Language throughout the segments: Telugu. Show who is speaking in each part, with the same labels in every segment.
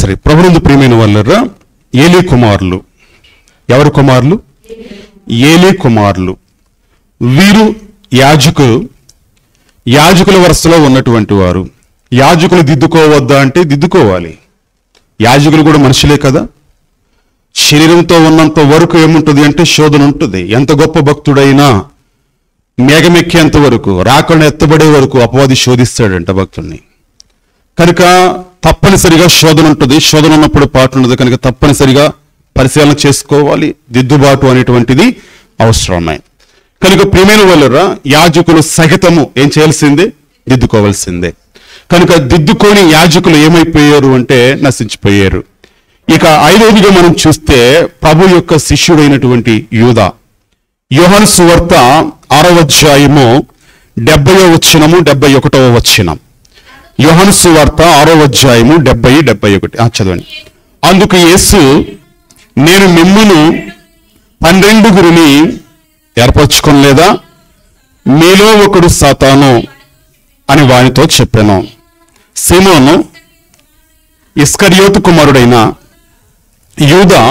Speaker 1: సరే, ప్రభునందు ప్రియమైన వాళ్ళరా, ఏలీ కుమారులు. ఎవరు కుమారులు? ఏలీ కుమారులు. వీరు యాజకుల వరుసలో ఉన్నటువంటి వారు. యాజకులు దిద్దుకోవద్దా అంటే దిద్దుకోవాలి. యాజకులు కూడా మనుషులే కదా. శరీరంతో ఉన్నంత వరకు ఏముంటుంది అంటే శోధన ఉంటుంది. ఎంత గొప్ప భక్తుడైనా మేఘమెక్కేంత వరకు, రాకలను ఎత్తబడే వరకు అపవాది శోధిస్తాడంట భక్తుడిని. కనుక తప్పనిసరిగా శోధన ఉంటుంది. శోధన ఉన్నప్పుడు పాటు ఉండదు. కనుక తప్పనిసరిగా పరిశీలన చేసుకోవాలి. దిద్దుబాటు అనేటువంటిది అవసరమే. కనుక ప్రియమైన వాళ్ళరా, యాజకులు సహితము ఏం చేయాల్సిందే? దిద్దుకోవాల్సిందే. కనుక దిద్దుకొని యాజకులు ఏమైపోయారు అంటే నశించిపోయారు. ఇక ఐదవదిగా మనం చూస్తే ప్రభు యొక్క శిష్యుడైనటువంటి యూదా. యోహాను సువార్త 6వ అధ్యాయము 70వ వచనము 71వ వచనం. యోహాను సువార్త 6వ అధ్యాయము 70, 71 చదవండి. అందుకు యేసు, నేను మిమ్మును 12 ఏర్పరచుకోలేదా? మీలో ఒకడు సాతాను అని వానితో చెప్పాను. సీమోను, ఇస్కరియోతు కుమారుడైన యూదా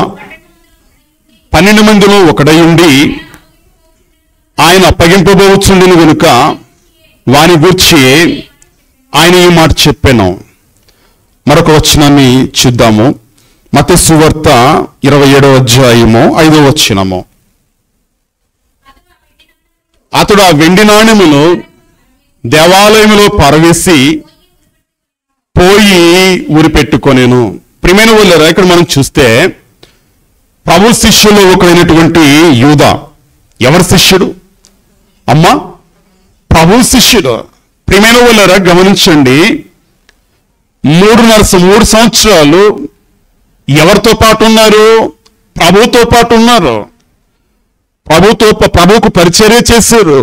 Speaker 1: 12 మందిలో ఒకడై ఉండి ఆయన అప్పగింపబోచుండెను గనుక వాని గూర్చి ఆయన ఈ మాట చెప్పాను. మరొక వచనాన్ని చూద్దాము. మత్తయి సువార్త 27వ అధ్యాయము 5వ వచనము. అతడు ఆ వెండి నాణెమును దేవాలయములో పారవేసి పోయి ఉరిపెట్టుకొనెను. ప్రియమైన వాళ్ళరా, ఇక్కడ మనం చూస్తే ప్రభు శిష్యుల్లో ఒకరైనటువంటి యూదా. ఎవరి శిష్యుడు? అమ్మా, ప్రభు శిష్యుడు. ప్రియమైన వాళ్ళరా, గమనించండి. 3 సంవత్సరాలు ఎవరితో పాటు ఉన్నారు? ప్రభుతో పాటు ఉన్నారు. ప్రభువుకు పరిచర్య చేశారు.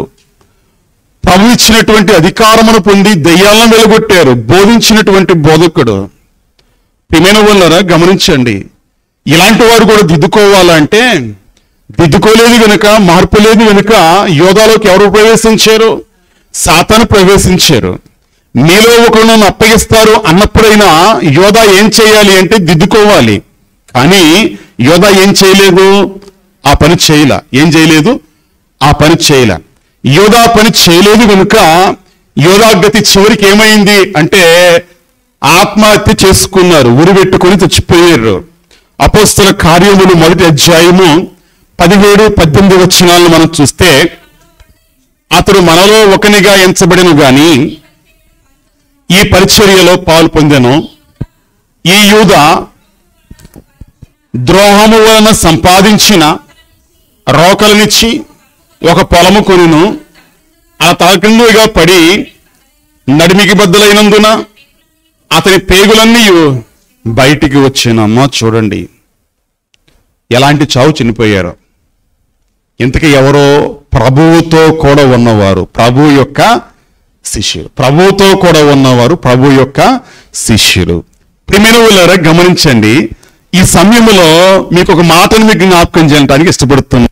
Speaker 1: ప్రభు ఇచ్చినటువంటి అధికారమును పొంది దెయ్యాలను వెలగొట్టారు. బోధించినటువంటి బోధకుడు. ప్రియమైన వాళ్ళరా, గమనించండి. ఇలాంటి వారు కూడా దిద్దుకోవాలంటే దిద్దుకోలేదు గనుక, మార్పు లేదు గనుక యోధాలోకి ఎవరు ప్రవేశించారు? సాతాను ప్రవేశించారు. మీలో ఒకరు నన్ను అప్పగిస్తారు అన్నప్పుడైనా యోధా ఏం చేయాలి అంటే దిద్దుకోవాలి. కానీ యోధా ఏం చేయలేదు? ఆ పని చేయలే. ఏం చేయలేదు? ఆ పని చేయలే. యోధా పని చేయలేదు కనుక యోధా గతి చివరికి ఏమైంది అంటే ఆత్మహత్య చేసుకున్నారు. ఉరిపెట్టుకొని చచ్చిపోయారు. అపోస్తల కార్యములు 1వ అధ్యాయము 17, 18 వచనాలను మనం చూస్తే, అతడు మనలో ఒకనిగా ఎంచబడిన గాని ఈ పరిచర్యలో పాలు పొందెను. ఈ యూదా ద్రోహము వలన సంపాదించిన రోకలనిచ్చి ఒక పొలము కొనును. ఆ తలకిందుగా పడి నడిమికి బద్దలైనందున అతని పేగులన్నీ బయటికి వచ్చినమ్మా. చూడండి ఎలాంటి చావు చనిపోయారు. ఇంతకీ ఎవరో? ప్రభువుతో కూడా ఉన్నవారు, ప్రభు యొక్క శిష్యులు. ప్రభువుతో కూడా ఉన్నవారు, ప్రభు యొక్క శిష్యులు. ప్రియమైన వాళ్ళారా, గమనించండి. ఈ సమయంలో మీకు ఒక మాటను మీకు జ్ఞాపకం చేయడానికి ఇష్టపడుతున్నాను.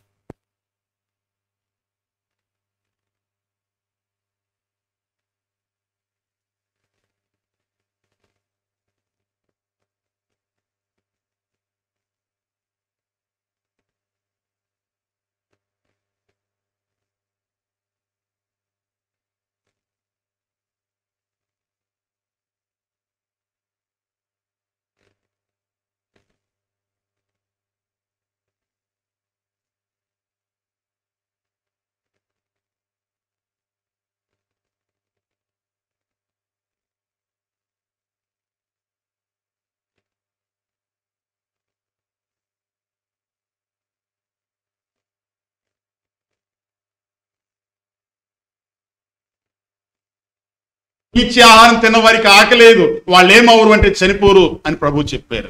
Speaker 1: ఇచ్చే ఆహారం తిన్న వారికి ఆకలేదు, వాళ్ళు ఏమవరు అంటే చనిపోరు అని ప్రభు చెప్పారు.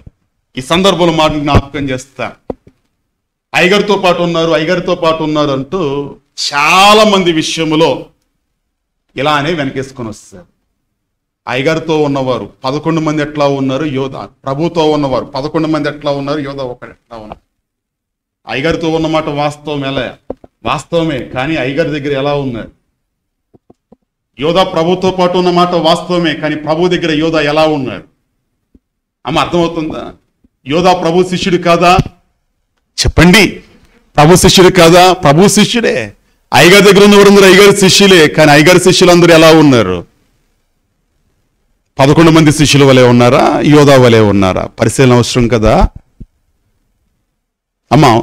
Speaker 1: ఈ సందర్భంలో మాట జ్ఞాపకం చేస్తా. ఐగరుతో పాటు ఉన్నారు అంటూ చాలా మంది విషయంలో ఇలానే వెనకేసుకొని వస్తారు. ఐగరుతో ఉన్నవారు 11 మంది ఎట్లా ఉన్నారు? యోధా. ప్రభుతో ఉన్నవారు 11 మంది ఎట్లా ఉన్నారు? యోధా ఒకడు ఎట్లా ఉన్నారు? ఐగరుతో ఉన్నమాట వాస్తవమే. కానీ ఐగర్ దగ్గర ఎలా ఉన్నారు? యోధా ప్రభుతో పాటు ఉన్నమాట వాస్తవమే. కానీ ప్రభు దగ్గర యోధా ఎలా ఉన్నారు? అమ్మ అర్థమవుతుందా? యోధా ప్రభు శిష్యుడు కాదా? చెప్పండి, ప్రభు శిష్యుడు కాదా? ప్రభు శిష్యుడే. అయ్యగారి దగ్గర ఉన్న వారందరూ అయ్యగారి శిష్యులే. కానీ అయ్యగారి శిష్యులందరూ ఎలా ఉన్నారు? 11 మంది శిష్యుల వలె ఉన్నారా? యోధా వలె ఉన్నారా? పరిశీలన అవసరం కదా అమ్మా.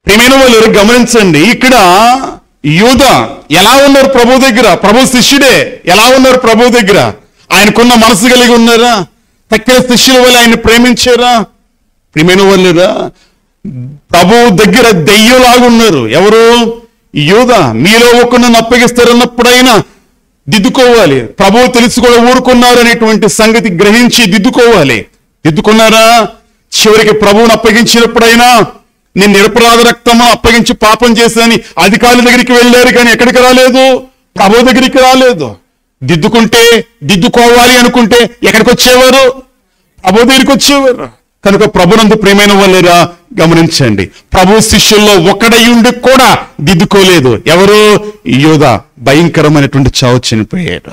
Speaker 1: ప్రియమైన వాళ్ళు గమనించండి, ఇక్కడ యూదా ఎలా ఉన్నారు ప్రభు దగ్గర? ప్రభు శిష్యుడే. ఎలా ఉన్నారు ప్రభు దగ్గర? ఆయనకున్న మనసు కలిగి ఉన్నారా? తక్కిన శిష్యుల వల్ల ఆయన ప్రేమించారా? ప్రియమైన వాళ్ళురా, ప్రభు దగ్గర దెయ్యంలాగున్నారు. ఎవరు? యూదా. మీలో ఒకరిని అప్పగిస్తారన్నప్పుడైనా దిద్దుకోవాలి. ప్రభువు తెలిసి కూడా ఊరుకున్నారు అనేటువంటి సంగతి గ్రహించి దిద్దుకోవాలి. దిద్దుకున్నారా? చివరికి ప్రభువుని అప్పగించినప్పుడైనా నేను నిరపరాధ రక్తము అప్పగించి పాపం చేశాని అధికారుల దగ్గరికి వెళ్ళారు, కానీ ఎక్కడికి రాలేదు? ప్రభు దగ్గరికి రాలేదు. దిద్దుకోవాలి అనుకుంటే ఎక్కడికి వచ్చేవారు? ప్రభు దగ్గరికి వచ్చేవారు. కనుక ప్రభునందు ప్రియమైన వాళ్ళేరా గమనించండి, ప్రభు శిష్యుల్లో ఒకడయుండి కూడా దిద్దుకోలేదు. ఎవరు? యోధా. భయంకరమైనటువంటి చావు చనిపోయాడు.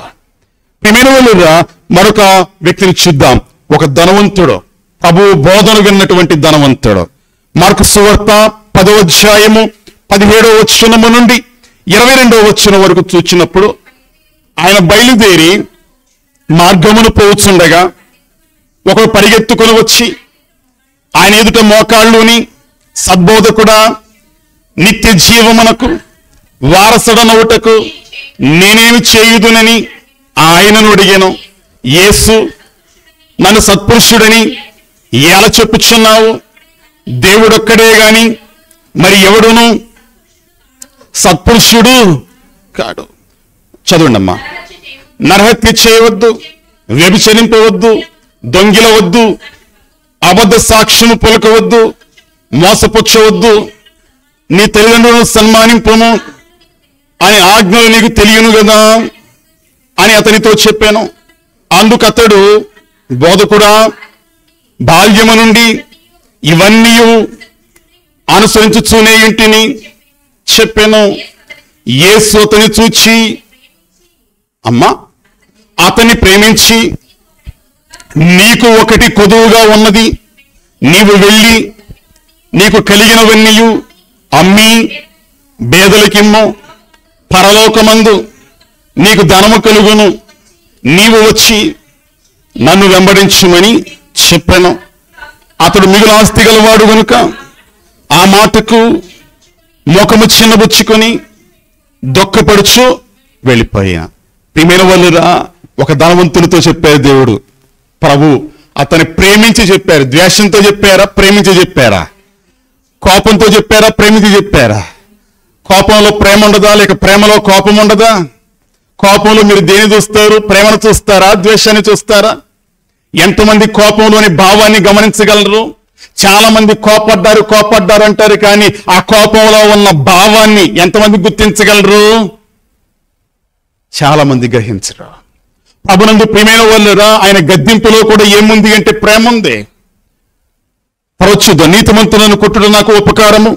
Speaker 1: ప్రియమైన వాళ్ళేరా మరొక వ్యక్తిని చూద్దాం. ఒక ధనవంతుడు, ప్రభు బోధన విన్నటువంటి ధనవంతుడు. మార్కు సువార్త 10వ అధ్యాయము 17వ వచనము నుండి 22వ వచనం వరకు చూచినప్పుడు, ఆయన బయలుదేరి మార్గమును పోవచ్చుండగా ఒకడు పరిగెత్తుకొని వచ్చి ఆయన ఎదుట మోకాళ్ళుని, సద్బోధకుడా, నిత్య జీవమునకు వారసుడనవుటకు నేనేమి చేయుదునని ఆయనను అడిగాను. యేసు, నన్ను సత్పురుషుడని ఎలా చెప్పుచున్నావు? దేవుడొక్కడే గాని మరి ఎవడును సత్పురుషుడు కాడు. చదవండి అమ్మా. నరహత్య చేయవద్దు, వ్యభిచరింపవద్దు, దొంగిలవద్దు, అబద్ధ సాక్ష్యము పలుకవద్దు, మోసపుచ్చవద్దు, నీ తల్లిదండ్రులను సన్మానింపుము అని ఆజ్ఞలు నీకు తెలియను కదా అని అతనితో చెప్పాను. అందుకు అతడు, బోధకుడా, బాల్యము నుండి ఇవన్నీ అనుసరించుచూనే ఇంటిని చెప్పాను. యేసు అతని చూచి, అమ్మా, అతన్ని ప్రేమించి, నీకు ఒకటి కొదువుగా ఉన్నది, నీవు వెళ్ళి నీకు కలిగినవన్నీ అమ్మి బేదలకిమ్ము, పరలోకమందు నీకు ధనము కలుగును, నీవు వచ్చి నన్ను వెంబడించుమని చెప్పాను. అతడు మిగులు ఆస్తి గలవాడు గనుక ఆ మాటకు ముఖము చిన్నబుచ్చుకొని దొక్కపడుచు వెళ్ళిపోయా. ప్రియమైన వాళ్ళురా, ఒక ధనవంతునితో చెప్పారు దేవుడు, ప్రభు అతన్ని ప్రేమించి చెప్పారు. ద్వేషంతో చెప్పారా? ప్రేమించి చెప్పారా? కోపంతో చెప్పారా? ప్రేమించి చెప్పారా? కోపంలో ప్రేమ ఉండదా? లేక ప్రేమలో కోపం ఉండదా? కోపంలో మీరు దేని చూస్తారు? ప్రేమను చూస్తారా? ద్వేషాన్ని చూస్తారా? ఎంతమంది కోపంలోని భావాన్ని గమనించగలరు? చాలా మంది కోపడ్డారు అంటారు, కానీ ఆ కోపంలో ఉన్న భావాన్ని ఎంతమంది గుర్తించగలరు? చాలా మంది గ్రహించరు. ప్రభునందు ప్రియమైన వాళ్ళురా, ఆయన గద్దింపులో కూడా ఏముంది అంటే ప్రేమ ఉంది. పరచుద్దు, నీతిమంతులను కొట్టుడు నాకు ఉపకారము,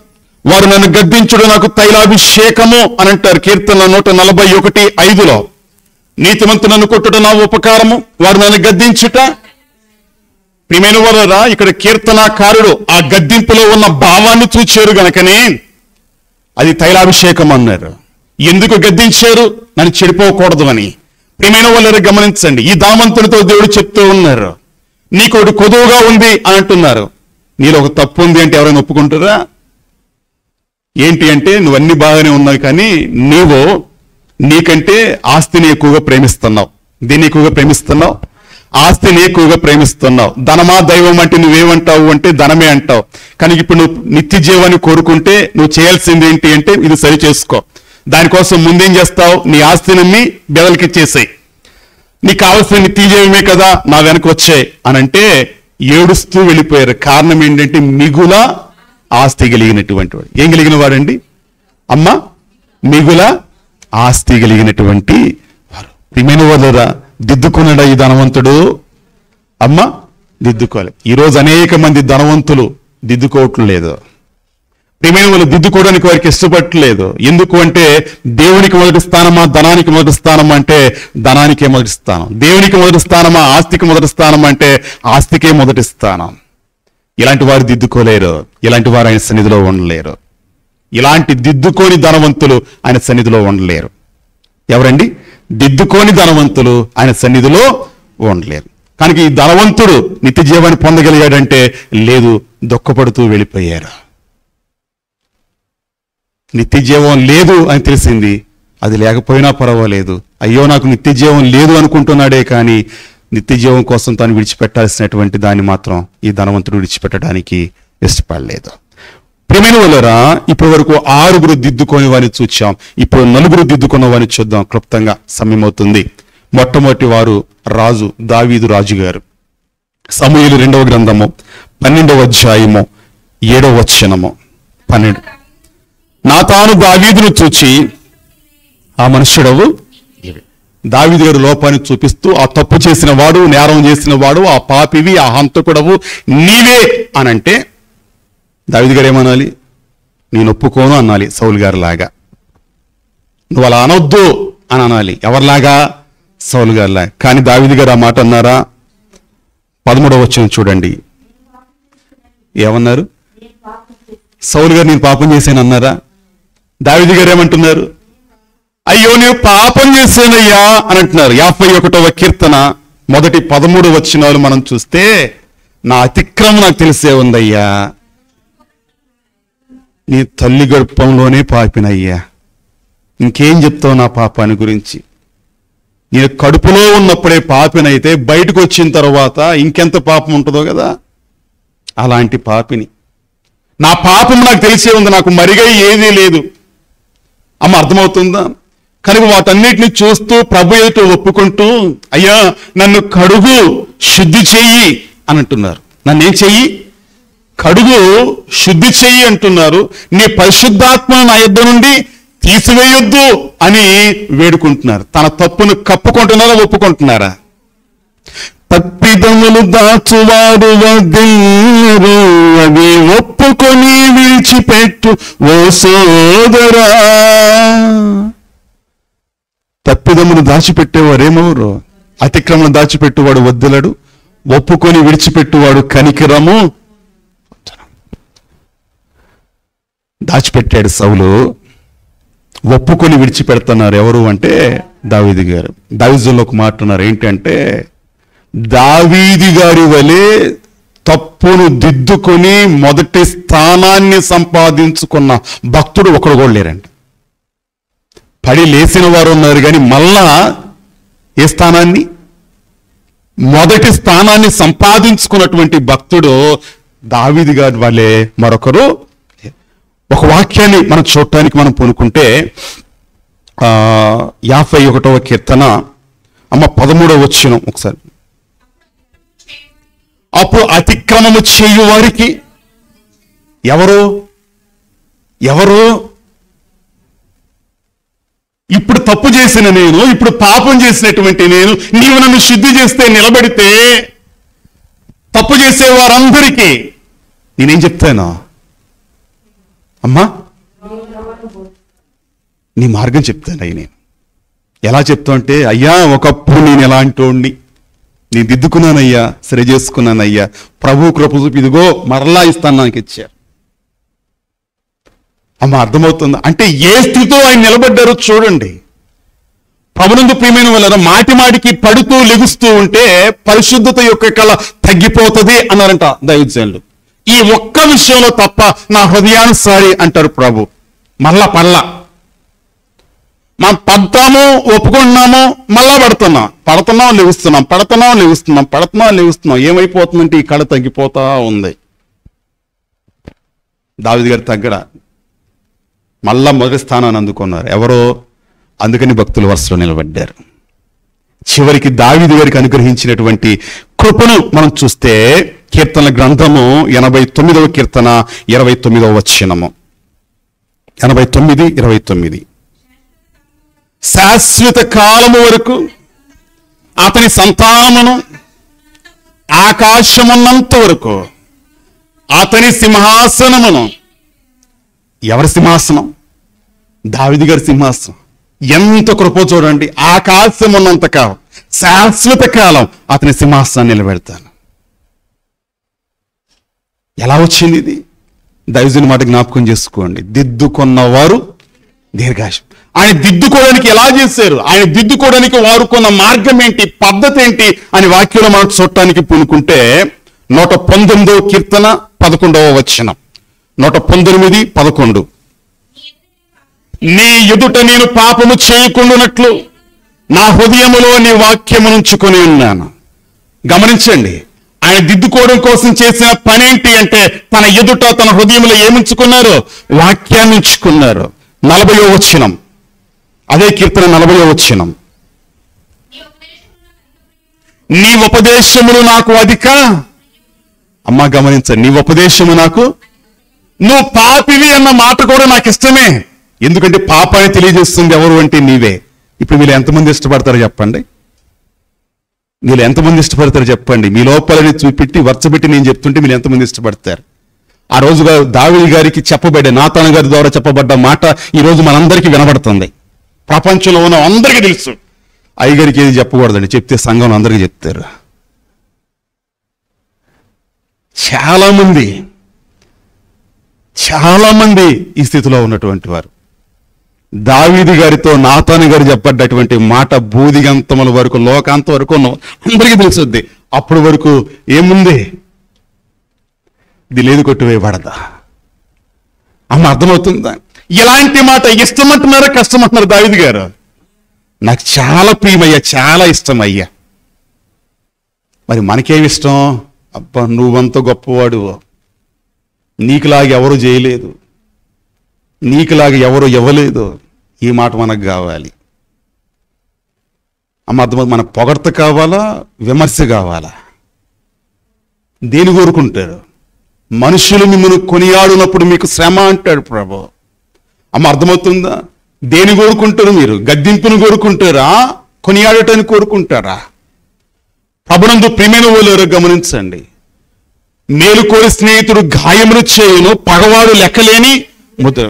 Speaker 1: వారు నన్ను గద్దించుడు నాకు తైలాభిషేకము అని అంటారు కీర్తన 141:5. నీతిమంతులను కొట్టుట నా ఉపకారము, వారు నన్ను గద్దించుట. ప్రియమైన వారులారా, ఇక్కడ కీర్తనాకారుడు ఆ గద్దింపులో ఉన్న భావాన్ని చూచారు గనకనే అది తైలాభిషేకం అన్నారు. ఎందుకు గద్దించారు? నన్ను చెడిపోకూడదు అని. ప్రియమైన వారులారా, గమనించండి, ఈ ధనవంతునితో దేవుడు చెప్తూ ఉన్నారు, నీకు ఒకటి కొదువుగా ఉంది అని అంటున్నారు. నీలో ఒక తప్పు ఉంది అంటే ఎవరైనా ఒప్పుకుంటారా? ఏంటి అంటే, నువ్వు అన్ని బాగానే ఉన్నావు, కానీ నీకంటే ఆస్తిని ఎక్కువగా ప్రేమిస్తున్నావు. దీన్ని ఎక్కువగా ప్రేమిస్తున్నావు, ఆస్తిని ఎక్కువగా ప్రేమిస్తున్నావు. ధనమా దైవం అంటే నువ్వేమంటావు అంటే ధనమే అంటావు. కానీ ఇప్పుడు నువ్వు నిత్య జీవాన్ని కోరుకుంటే నువ్వు చేయాల్సింది ఏంటి అంటే ఇది సరి చేసుకో. దానికోసం ముందేం చేస్తావు? నీ ఆస్తిని బెదలకిచ్చేసాయి. నీకు కావాల్సిన నిత్య జీవమే కదా, నా వెనక వచ్చాయి అని అంటే ఏడుస్తూ వెళ్ళిపోయారు. కారణం ఏంటంటే మిగుల ఆస్తి కలిగినటువంటి వాడు. ఏం కలిగిన వాడండి? అమ్మ, మిగుల ఆస్తి కలిగినటువంటి వారు. ప్రియమైన వారులారా, దిద్దుకున్నాడా ఈ ధనవంతుడు? అమ్మ, దిద్దుకోవాలి. ఈరోజు అనేక మంది ధనవంతులు దిద్దుకోవటం లేదు. ప్రియమైన వాళ్ళు దిద్దుకోవడానికి వారికి ఇష్టపడట్లేదు. ఎందుకు అంటే దేవునికి మొదటి స్థానమా, ధనానికి మొదటి స్థానమా అంటే ధనానికే మొదటి స్థానం. దేవునికి మొదటి స్థానమా, ఆస్తికి మొదటి స్థానం అంటే ఆస్తికే మొదటి స్థానం. ఇలాంటి వారు దిద్దుకోలేరు. ఇలాంటి వారు ఆయన సన్నిధిలో ఉండలేరు. ఇలాంటి దిద్దుకోని ధనవంతులు ఆయన సన్నిధిలో ఉండలేరు. ఎవరండి? దిద్దుకోని ధనవంతులు ఆయన సన్నిధిలో ఉండలేరు. కనుక ఈ ధనవంతుడు నిత్య జీవాన్ని పొందగలిగాడంటే లేదు, దుఃఖపడుతూ వెళ్ళిపోయారు. నిత్య జీవం లేదు అని తెలిసింది. అది లేకపోయినా పర్వాలేదు, అయ్యో నాకు నిత్య జీవం లేదు అనుకుంటున్నాడే కానీ నిత్య జీవం కోసం తాను విడిచిపెట్టాల్సినటువంటి దాన్ని మాత్రం ఈ ధనవంతుడు విడిచిపెట్టడానికి ఇష్టపడలేదు. ప్రియమైన వాళ్ళరా, ఇప్పటి వరకు 6 దిద్దుకొని వారిని చూచాం. ఇప్పుడు 4 దిద్దుకున్న వారిని చూద్దాం. క్లుప్తంగా సమయం అవుతుంది. మొట్టమొదటి వారు రాజు దావీదు రాజు గారు. సమూయేలు 2వ గ్రంథము 12వ అధ్యాయము 7వ వచనము. 12 నాతాను దావీదును చూచి, ఆ మనుష్యుడవు. దావీదు గారు లోపాన్ని చూపిస్తూ, ఆ తప్పు చేసిన వాడు, నేరం చేసిన వాడు, ఆ పాపివి, ఆ హంతకుడవు నీవే అనంటే దావీదు గారు ఏమనాలి? నేను ఒప్పుకోను అనాలి, సౌలు గారి లాగా. నువ్వు అలా అనొద్దు అని అనాలి. ఎవరిలాగా? సౌలు గారిలాగా. కానీ దావీదు గారు ఆ మాట అన్నారా? 13వ వచనం చూడండి, ఏమన్నారు? సౌలు గారు నేను పాపం చేశాను అన్నారా? దావీదు గారు ఏమంటున్నారు? అయ్యో నేను పాపం చేశానయ్యా అని అంటున్నారు. 51వ కీర్తన మొదటి 13 వచనాలు మనం చూస్తే, నా అతిక్రమం నాకు తెలిసే ఉందయ్యా, నీ తల్లి గర్భంలోనే పాపినయ్యా. ఇంకేం చెప్తావు నా పాపాన్ని గురించి? నేను కడుపులో ఉన్నప్పుడే పాపినైతే బయటకు వచ్చిన తర్వాత ఇంకెంత పాపం ఉంటుందో కదా. అలాంటి పాపిని. నా పాపం నాకు తెలిసే ఉంది, నాకు మరిగా ఏదీ లేదు. అమ్మ, అర్థమవుతుందా? కనుక వాటన్నిటిని చూస్తూ ప్రభు ఎదుట ఒప్పుకుంటూ, అయ్యా నన్ను కడుగు, శుద్ధి చెయ్యి అని అంటున్నారు. నన్నేం చెయ్యి? కడుగు, శుద్ధి చెయ్యి అంటున్నారు. నీ పరిశుద్ధాత్మ నా యొద్ద నుండి తీసివేయొద్దు అని వేడుకుంటున్నారు. తన తప్పును కప్పుకుంటున్నారా, ఒప్పుకుంటున్నారా? తప్పిదములు దాచువాడు వదిలేరు, అవి ఒప్పుకొని విడిచిపెట్టు ఓ సోదరా. తప్పిదమును దాచిపెట్టేవారేమోరు? అతిక్రమను దాచిపెట్టువాడు వద్దులడు, ఒప్పుకొని విడిచిపెట్టువాడు కనికిరము. దాచిపెట్టాడు సౌలు, ఒప్పుకొని విడిచిపెడుతున్నారు ఎవరు అంటే దావీదు గారు. దావీదులో ఒక మాట ఉన్నారు, ఏంటంటే దావీదు గారి వలె తప్పును దిద్దుకొని మొదటి స్థానాన్ని సంపాదించుకున్న భక్తుడు ఒకడు కూడా లేరండి. పడి లేచిన వారు ఉన్నారు కానీ మళ్ళా ఏ స్థానాన్ని? మొదటి స్థానాన్ని సంపాదించుకున్నటువంటి భక్తుడు దావీదు గారి వలె మరొకరు. ఒక వాక్యాన్ని మనం చూడటానికి మనం పూనుకుంటే 51వ కీర్తన 13వ వచనం ఒకసారి. అప్పుడు అతిక్రమము చేయు వారికి ఎవరు? ఇప్పుడు తప్పు చేసిన నేను, ఇప్పుడు పాపం చేసినటువంటి నేను, నీవు నన్ను శుద్ధి చేస్తే, నిలబెడితే తప్పు చేసే వారందరికీ నేనేం చెప్తాను? అమ్మా, నీ మార్గం చెప్తాను. నేను ఎలా చెప్తామంటే, అయ్యా ఒకప్పుడు నేను ఎలాంటోడిని, నేను దిద్దుకున్నానయ్యా, సరి చేసుకున్నానయ్యా, ప్రభు కృప చూపి ఇదిగో మరలా ఇస్తాను నాకు ఇచ్చారు. అమ్మ అర్థమవుతుందా? అంటే ఏ స్థితిలో ఆయన నిలబడ్డారో చూడండి. ప్రభునందు ప్రియమైన వాళ్ళ మాటి మాటికి పడుతూ లెగుస్తూ ఉంటే పరిశుద్ధత యొక్క కళ తగ్గిపోతుంది అన్నారంట దైవజనులు. ఈ ఒక్క విషయంలో తప్ప నా హృదయానుసారి అంటారు ప్రభు. మళ్ళా మనం పడతాము, ఒప్పుకుంటున్నాము, మళ్ళా పడుతున్నాం లెగుస్తున్నాం. ఏమైపోతుందంటే ఈ కళ తగ్గిపోతా ఉంది. దావీదు గారు తగ్గడా, మళ్ళా మొదటి స్థానాన్ని అందుకున్నారు ఎవరో, అందుకని భక్తుల వరుసలో నిలబడ్డారు. చివరికి దావీదు గారికి అనుగ్రహించినటువంటి కృపను మనం చూస్తే కీర్తనల గ్రంథము 89వ కీర్తన 29వ వచనము. 89:29 శాశ్వత కాలము వరకు అతని సంతానమును ఆకాశమున్నంత వరకు అతని సింహాసనమును. ఎవరి సింహాసనం? దావీదు గారి సింహాసనం. ఎంత కృప చూడండి. ఆకాశం ఉన్నంత కాలం, శాశ్వత కాలం అతని సింహాసనాన్ని నిలబెడతాను. ఎలా వచ్చింది ఇది? దైవజనుని మాట జ్ఞాపకం చేసుకోండి. దిద్దుకున్నవారు దీర్ఘాయుష్. ఆయన దిద్దుకోవడానికి ఎలా చేశారు, ఆయన దిద్దుకోవడానికి వారుకున్న మార్గం ఏంటి, పద్ధతి ఏంటి అని వాక్యంలో మనం చూడటానికి పూనుకుంటే 119వ కీర్తన 11వ వచనం. 119:11 నీ ఎదుట నేను పాపము చేయకుండానట్లు నా హృదయములో నీ వాక్యము ఉంచుకొని ఉన్నాను. గమనించండి, ఆయన దిద్దుకోవడం కోసం చేసిన పని ఏంటి అంటే తన ఎదుట తన హృదయంలో ఏముంచుకున్నారు? వాక్యాన్ని ఉంచుకున్నారు. 40వ వచనం, అదే కీర్తన 40వ వచనం. నీ ఉపదేశములు నాకు అధిక. అమ్మా గమనించండి, నీ ఉపదేశము నాకు, నువ్వు పాపివి అన్న మాట కూడా నాకు ఇష్టమే. ఎందుకంటే పాపాన్ని తెలియజేస్తుంది ఎవరు అంటే నీవే. ఇప్పుడు మీరు ఎంతమంది ఇష్టపడతారో చెప్పండి. మీ లోపలని చూపెట్టి వర్చబెట్టి నేను చెప్తుంటే మీరు ఎంతమంది ఇష్టపడతారు? ఆ రోజుగా దావీదు గారికి చెప్పబడే, నాతాను గారి ద్వారా చెప్పబడ్డ మాట ఈ రోజు మనందరికీ వినబడుతుంది. ప్రపంచంలో ఉన్న అందరికీ తెలుసు. అయ్యగారికి ఏది చెప్పకూడదండి, చెప్తే సంఘంలో అందరికీ చెప్తారు. చాలా మంది ఈ స్థితిలో ఉన్నటువంటి వారు. దావీదు గారితో నాతాను గారు చెప్పబడ్డటువంటి మాట బూదిగంతముల వరకు, లోకాంత వరకు అందరికీ తెలుసుద్ది. అప్పటి వరకు ఏముంది? ఇది లేదు, కొట్టివేయబడదా? అమ్మ అర్థమవుతుందా? ఇలాంటి మాట ఇష్టమంటున్నారా కష్టమంటున్నారు? దావీదు గారు నాకు చాలా ప్రియమయ్యా, చాలా ఇష్టం అయ్యా. మరి మనకేమి ఇష్టం? అబ్బా నువ్వంత గొప్పవాడు, నీకులాగా ఎవరు చేయలేదు, నీకులాగా ఎవరు ఇవ్వలేదు. ఈ మాట మనకు కావాలి. అమ్మ అర్థం. మనకు పొగడ్త కావాలా, విమర్శ కావాలా? దేని కోరుకుంటారు? మనుషులు మిమ్మల్ని కొనియాడునప్పుడు మీకు శ్రమ అంటాడు ప్రభు. అమ్మ అర్థమవుతుందా? దేని కోరుకుంటారు మీరు? గద్దింపును కోరుకుంటారా, కొనియాడటాన్ని కోరుకుంటారా? ప్రభునందు ప్రియమైన వాళ్ళు గమనించండి. మేలుకోరి స్నేహితుడు గాయములు చేయును, పగవాడు లెక్కలేని ముద్దు.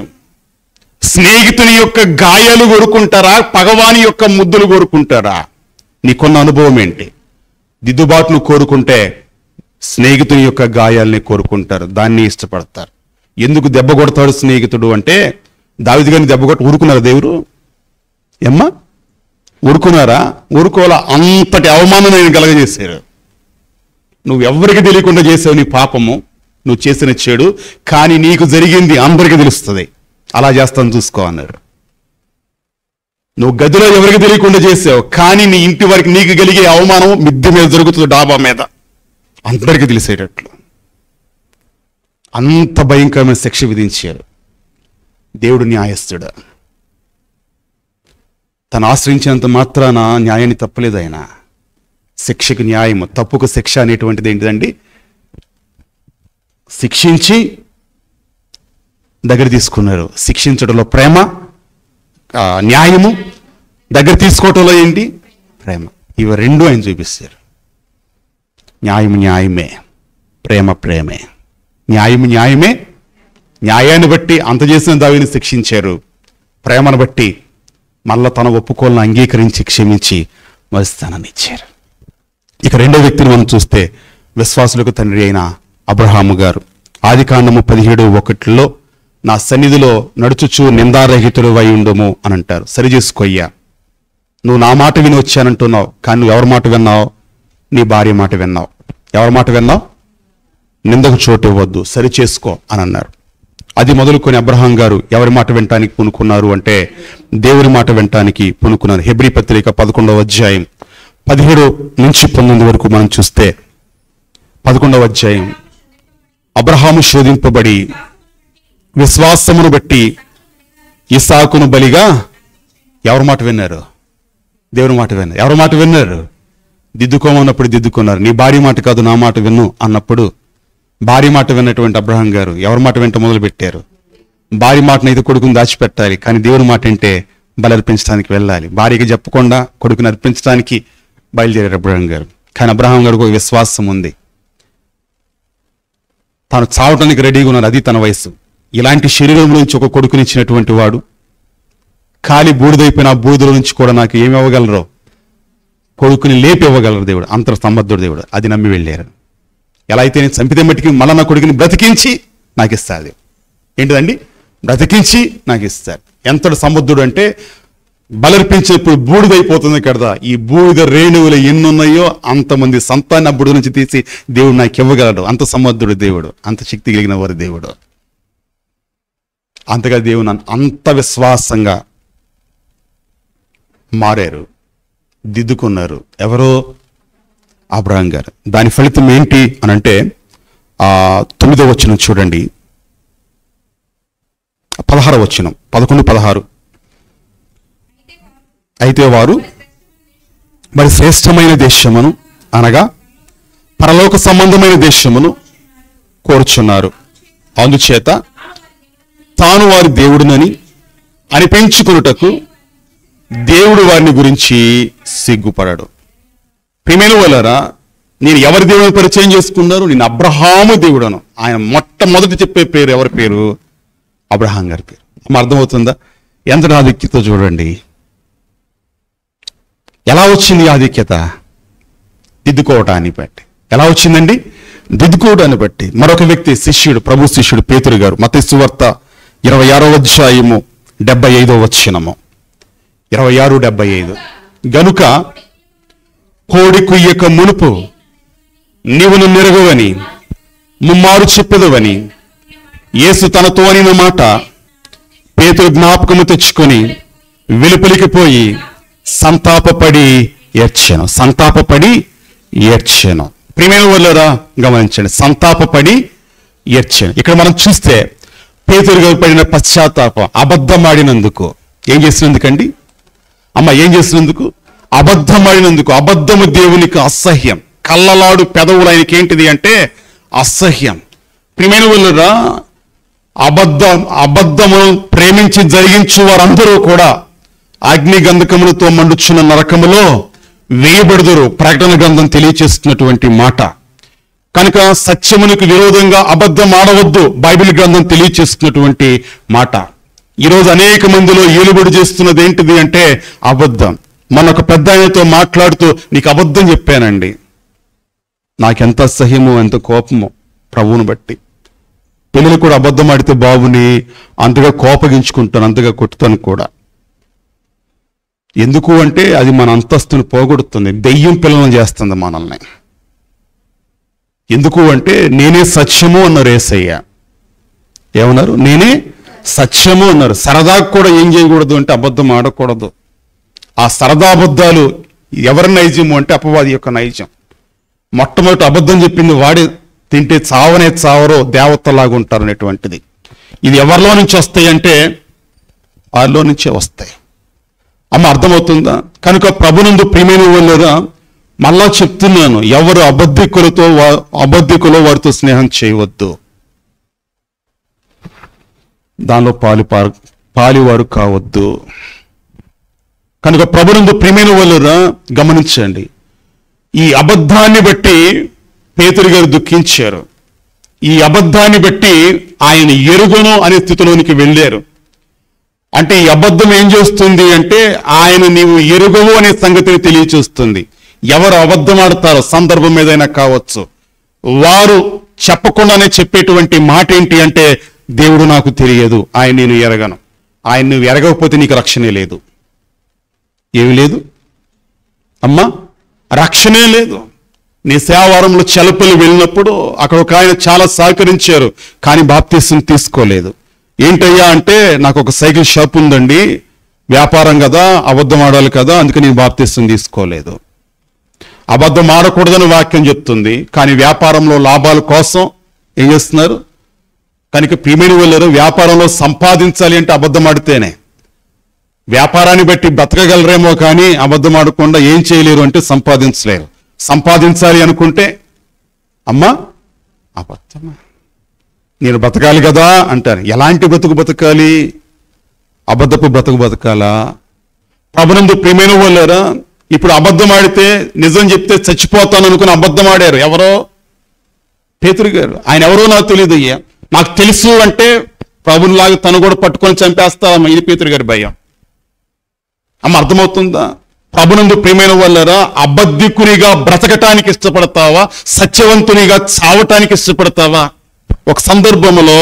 Speaker 1: స్నేహితుని యొక్క గాయాలు కోరుకుంటారా, పగవాని యొక్క ముద్దులు కోరుకుంటారా? నీకున్న అనుభవం ఏంటి? దిద్దుబాటును కోరుకుంటే స్నేహితుని యొక్క గాయాలని కోరుకుంటారు, దాన్ని ఇష్టపడతారు. ఎందుకు దెబ్బ కొడతాడు స్నేహితుడు అంటే, దావీదు గారిని దెబ్బ కొట్టి ఊరుకున్నారు దేవుడు? ఏమ్మా ఊరుకున్నారా? ఊరుకోవాలా? అంతటి అవమానం నేను కలగజేశారు. నువ్వెవ్వరికి తెలియకుండా చేసావు నీ పాపము, నువ్వు చేసిన చెడు, కానీ నీకు జరిగింది అందరికీ తెలుస్తుంది. అలా చేస్తాను చూసుకో అన్నాడు. నువ్వు గదిలో ఎవరికి తెలియకుండా చేసావు, కానీ నీ ఇంటి వరకు నీకు కలిగే అవమానం మిద్దె మీద జరుగుతుంది, డాబా మీద, అందరికీ తెలిసేటట్లు. అంత భయంకరమైన శిక్ష విధించారు. దేవుడు న్యాయస్థుడు. తను ఆశ్రయించినంత మాత్రాన న్యాయాన్ని తప్పలేదు ఆయన. శిక్షకు న్యాయము, తప్పుకు శిక్ష అనేటువంటిది ఏంటిదండి? శిక్షించి దగ్గర తీసుకున్నారు. శిక్షించడంలో ప్రేమ, న్యాయము, దగ్గర తీసుకోవటంలో ఏంటి? ప్రేమ. ఇవి రెండు ఆయన చూపిస్తారు. న్యాయం న్యాయమే, ప్రేమ ప్రేమే. న్యాయం న్యాయమే. న్యాయాన్ని బట్టి అంత చేసిన దావీదుని శిక్షించారు, ప్రేమను బట్టి మళ్ళా తన ఒప్పుకోలను అంగీకరించి క్షమించి వస్తానని ఇచ్చారు. ఇక రెండో వ్యక్తిని మనం చూస్తే విశ్వాసులకు తండ్రి అయిన అబ్రహాము గారు. ఆదికాండము 17:1 నా సన్నిధిలో నడుచుచు నిందారహితుడు అయి ఉండుము అని అంటారు. సరి చేసుకోయ్యా, నువ్వు నా మాట విని వచ్చానంటున్నావు, కానీ నువ్వు ఎవరి మాట విన్నావు? నీ భార్య మాట విన్నావు. ఎవరి మాట విన్నావు? నిందకు చోటు ఇవ్వద్దు, సరి చేసుకో అని అన్నారు. అది మొదలుకొని అబ్రహాం గారు ఎవరి మాట వినటానికి పూనుకున్నారు అంటే దేవుని మాట వినటానికి పూనుకున్నారు. హెబ్రీ పత్రిక 11వ అధ్యాయం 17 నుంచి 19 వరకు మనం చూస్తే 11వ అధ్యాయం, అబ్రహాము శోధింపబడి విశ్వాసమును బట్టి ఇస్సాకును బలిగా ఎవరి మాట విన్నారు? దేవుని మాట విన్నారు. ఎవరి మాట విన్నారు? దిద్దుకోమన్నప్పుడు దిద్దుకున్నారు. నీ భార్య మాట కాదు నా మాట విన్ను అన్నప్పుడు భార్య మాట విన్నటువంటి అబ్రహాం గారు ఎవరి మాట వెంట మొదలు పెట్టారు? భార్య మాటనైతే కొడుకుని దాచిపెట్టాలి, కానీ దేవుని మాట అంటే బలి అర్పించడానికి వెళ్ళాలి. భార్యకి చెప్పకుండా కొడుకుని అర్పించడానికి బయలుదేరారు అబ్రహాం గారు. కానీ అబ్రహాం గారికి ఒక విశ్వాసం ఉంది, తాను చావటానికి రెడీగా ఉన్నారు. అది తన వయసు. ఇలాంటి శరీరం నుంచి ఒక కొడుకునిచ్చినటువంటి వాడు ఖాళీ బూడిదైపోయిన ఆ బూడిదల నుంచి కూడా నాకు ఏమి ఇవ్వగలరో కొడుకుని లేపి ఇవ్వగలరు దేవుడు. అంతర్ సమర్థుడు దేవుడు. అది నమ్మి వెళ్ళారు. ఎలా అయితే నేను చంపితే మట్టికి మళ్ళా నా కొడుకుని బ్రతికించి నాకు ఇస్తాడు. ఏంటిదండి? బ్రతికించి నాకు ఇస్తాడు. ఎంతటి సమర్థుడు అంటే బలర్పించినప్పుడు బూడిదైపోతుంది కదా, ఈ బూడిద రేణువులు ఎన్నున్నాయో అంతమంది సంతాన్ని ఆ బూడిద నుంచి తీసి దేవుడు నాకు ఇవ్వగలడు. అంత సమర్థుడు దేవుడు, అంత శక్తి కలిగిన వారు దేవుడు. అంతగా దేవుడు అంత విశ్వాసంగా మారారు, దిద్దుకున్నారు. ఎవరో? అబ్రహాం గారు. దాని ఫలితం ఏంటి అని అంటే 9వ వచనం చూడండి, 16వ వచనం, 11-16. అయితే వారు మరి శ్రేష్టమైన దేశమును అనగా పరలోక సంబంధమైన దేశమును కోరుచున్నారు. అందుచేత తాను వారి దేవుడునని అనిపించుకొనుటకు దేవుడు వారిని గురించి సిగ్గుపడాడు. ప్రియమైన వాళ్ళారా, నేను ఎవరి దేవుడిని పరిచయం చేసుకున్నారు? నేను అబ్రహాము దేవుడను. ఆయన మొట్టమొదటి చెప్పే పేరు ఎవరి పేరు? అబ్రహాం గారి పేరు. అర్థమవుతుందా? ఎంత ఆధిక్యత చూడండి. ఎలా వచ్చింది ఆధిక్యత? దిద్దుకోవటాన్ని బట్టి. ఎలా వచ్చిందండి? దిద్దుకోవడాన్ని బట్టి. మరొక వ్యక్తి శిష్యుడు, ప్రభు శిష్యుడు పేతురు గారు. మత్తయి సువార్త 26వ అధ్యాయము 75వ వచనము, 26:75. గనుక కోడి కుయ్యక మునుపు నీవు నన్ను ఎరుగవని ముమ్మారు చెప్పెదవని యేసు తనతో అనిన మాట పేతురు జ్ఞాపకము తెచ్చుకొని వెలుపలికి పోయి సంతాపపడి ఏడ్చాను. సంతాపపడి ఏడ్చాను. ప్రియమైన వాళ్ళారా గమనించండి, సంతాపపడి ఏడ్చాను. ఇక్కడ మనం చూస్తే పేతురు గారు పడిన పశ్చాత్తాపం, అబద్ధం ఆడినందుకు. ఏం చేసినందుకండి? ఏం చేసినందుకు? అబద్ధం ఆడినందుకు. అబద్ధము దేవునికి అసహ్యం. కళ్ళలాడు పెదవులు ఆయనకి ఏంటిది అంటే అసహ్యం. ప్రియమైన వాళ్ళారా, అబద్ధమును ప్రేమించి జరిగించు వారందరూ కూడా అగ్ని గంధకములతో మండుచున్న నరకములో వేయబడుదురు. ప్రకటన గ్రంథం తెలియచేస్తున్నటువంటి మాట. కనుక సత్యమునికి విరోధంగా అబద్ధం ఆడవద్దు, బైబిల్ గ్రంథం తెలియచేస్తున్నటువంటి మాట. ఈరోజు అనేక మందిలో ఏలుబడి చేస్తున్నది ఏంటిది అంటే అబద్ధం. మన ఒక పెద్ద ఆయనతో మాట్లాడుతూ నీకు అబద్ధం చెప్పానండి, నాకెంత అసహ్యమో ఎంత కోపమో ప్రభువును బట్టి. పిల్లలు కూడా అబద్ధం ఆడితే బాబుని అంతగా కోపగించుకుంటాను, అంతగా కొట్టుతాను కూడా. ఎందుకు అంటే అది మన అంతస్తుని పోగొడుతుంది, దెయ్యం పిల్లలను చేస్తుంది మనల్ని. ఎందుకు అంటే నేనే సత్యము అన్నారు యేసయ్య. ఏమన్నారు? నేనే సత్యము అన్నారు. సరదాకు కూడా ఏం చేయకూడదు అంటే అబద్ధం ఆడకూడదు. ఆ సరదా అబద్ధాలు ఎవరి నైజము అంటే అపవాది యొక్క నైజం. మొట్టమొదటి అబద్ధం చెప్పింది వాడే, తింటే చావనే చావరో దేవతలాగా ఉంటారు అనేటువంటిది. ఇది ఎవరిలో నుంచి వస్తాయి అంటే వారిలో నుంచే వస్తాయి. అర్థమవుతుందా? కనుక ప్రభునందు ప్రియమైన వాళ్ళరా మళ్ళా చెప్తున్నాను, ఎవరు అబద్ధికులో వారితో స్నేహం చేయవద్దు, దానిలో పాలివారు కావద్దు. కనుక ప్రభునందు ప్రియమైన వాళ్ళరా గమనించండి, ఈ అబద్ధాన్ని బట్టి పేతురు గారు దుఃఖించారు. ఈ అబద్ధాన్ని బట్టి ఆయన ఎరుగను అనే స్థితిలోనికి వెళ్ళారు. అంటే ఈ అబద్ధం ఏం చేస్తుంది అంటే ఆయన నీవు ఎరుగవు అనే సంగతిని తెలియచేస్తుంది. ఎవరు అబద్ధం ఆడతారో సందర్భం ఏదైనా కావచ్చు, వారు చెప్పకుండానే చెప్పేటువంటి మాట ఏంటి అంటే దేవుడు నాకు తెలియదు, ఆయన నేను ఎరగను. ఆయన నువ్వు ఎరగకపోతే నీకు రక్షణే లేదు. ఏమి లేదు అమ్మా, రక్షణే లేదు. నీ సేవారంలో చెలపలు వెళ్ళినప్పుడు అక్కడ ఒక ఆయన చాలా సహకరించారు, కానీ బాప్తీసం తీసుకోలేదు. ఏంటయ్యా అంటే నాకు ఒక సైకిల్ షాప్ ఉందండి, వ్యాపారం కదా, అబద్ధం ఆడాలి కదా, అందుకే నేను బాప్తీసం తీసుకోలేదు. అబద్ధం ఆడకూడదని వాక్యం చెప్తుంది, కానీ వ్యాపారంలో లాభాల కోసం ఏం చేస్తున్నారు? కనుక ప్రియమైన వాళ్ళు వ్యాపారంలో సంపాదించాలి అంటే అబద్ధం ఆడితేనే. వ్యాపారాన్ని బట్టి బ్రతకగలరేమో కానీ అబద్ధం ఆడకుండా ఏం చేయలేరు అంటే సంపాదించలేరు. సంపాదించాలి అనుకుంటే అమ్మా అబద్ధమా, నేను బ్రతకాలి కదా అంటారు. ఎలాంటి బ్రతుకు బ్రతకాలి? అబద్ధపు బ్రతుకు బ్రతకాలా? ప్రభునందు ప్రియమైన వాళ్ళారా, ఇప్పుడు అబద్ధం ఆడితే నిజం చెప్తే చచ్చిపోతాను అనుకుని అబద్ధం ఆడారు. ఎవరో పేతురు గారు. ఆయన ఎవరో నాకు తెలియదు అయ్యా, నాకు తెలుసు అంటే ప్రభునిలాగా తను కూడా పట్టుకొని చంపేస్తామా, ఇది పేతురు గారి భయం. అమ్మ అర్థమవుతుందా? ప్రభునందు ప్రియమైన వాళ్ళరా, అబద్ధికునిగా బ్రతకటానికి ఇష్టపడతావా, సత్యవంతునిగా చావటానికి ఇష్టపడతావా? ఒక సందర్భంలో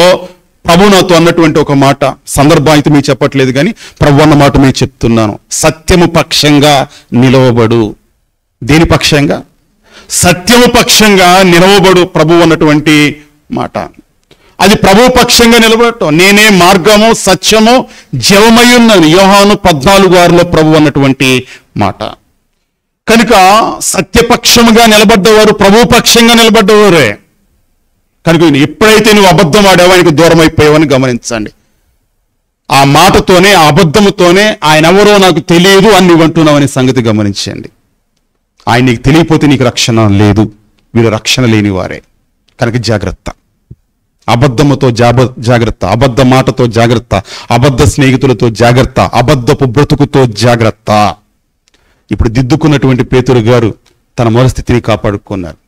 Speaker 1: ప్రభు నాతో అన్నటువంటి ఒక మాట, సందర్భం అయితే మీకు చెప్పట్లేదు కానీ ప్రభు అన్న మాట మీకు చెప్తున్నాను. సత్యము పక్షంగా నిలవబడు. దేని పక్షంగా? సత్యము పక్షంగా నిలవబడు ప్రభు అన్నటువంటి మాట. అది ప్రభు పక్షంగా నిలబడటం. నేనే మార్గము సత్యము జీవమై ఉన్నాను, యోహాను 14:6 ప్రభు అన్నటువంటి మాట. కనుక సత్యపక్షముగా నిలబడ్డవారు ప్రభు పక్షంగా నిలబడ్డవారే. కనుక ఎప్పుడైతే నువ్వు అబద్ధం ఆడావో ఆయనకు దూరం అయిపోయావని గమనించండి. ఆ మాటతోనే, ఆ అబద్ధముతోనే ఆయన ఎవరో నాకు తెలియదు అని నువ్వు అంటున్నావు అనే సంగతి గమనించండి. ఆయన నీకు తెలియకపోతే నీకు రక్షణ లేదు. వీరు రక్షణ లేని వారే. కనుక జాగ్రత్త. అబద్ధముతో జాగ్రత్త, అబద్ధ మాటతో జాగ్రత్త, అబద్ధ స్నేహితులతో జాగ్రత్త, అబద్ధపు బ్రతుకుతో జాగ్రత్త. ఇప్పుడు దిద్దుకున్నటువంటి పేతురు గారు తన మనస్థితిని కాపాడుకున్నారు.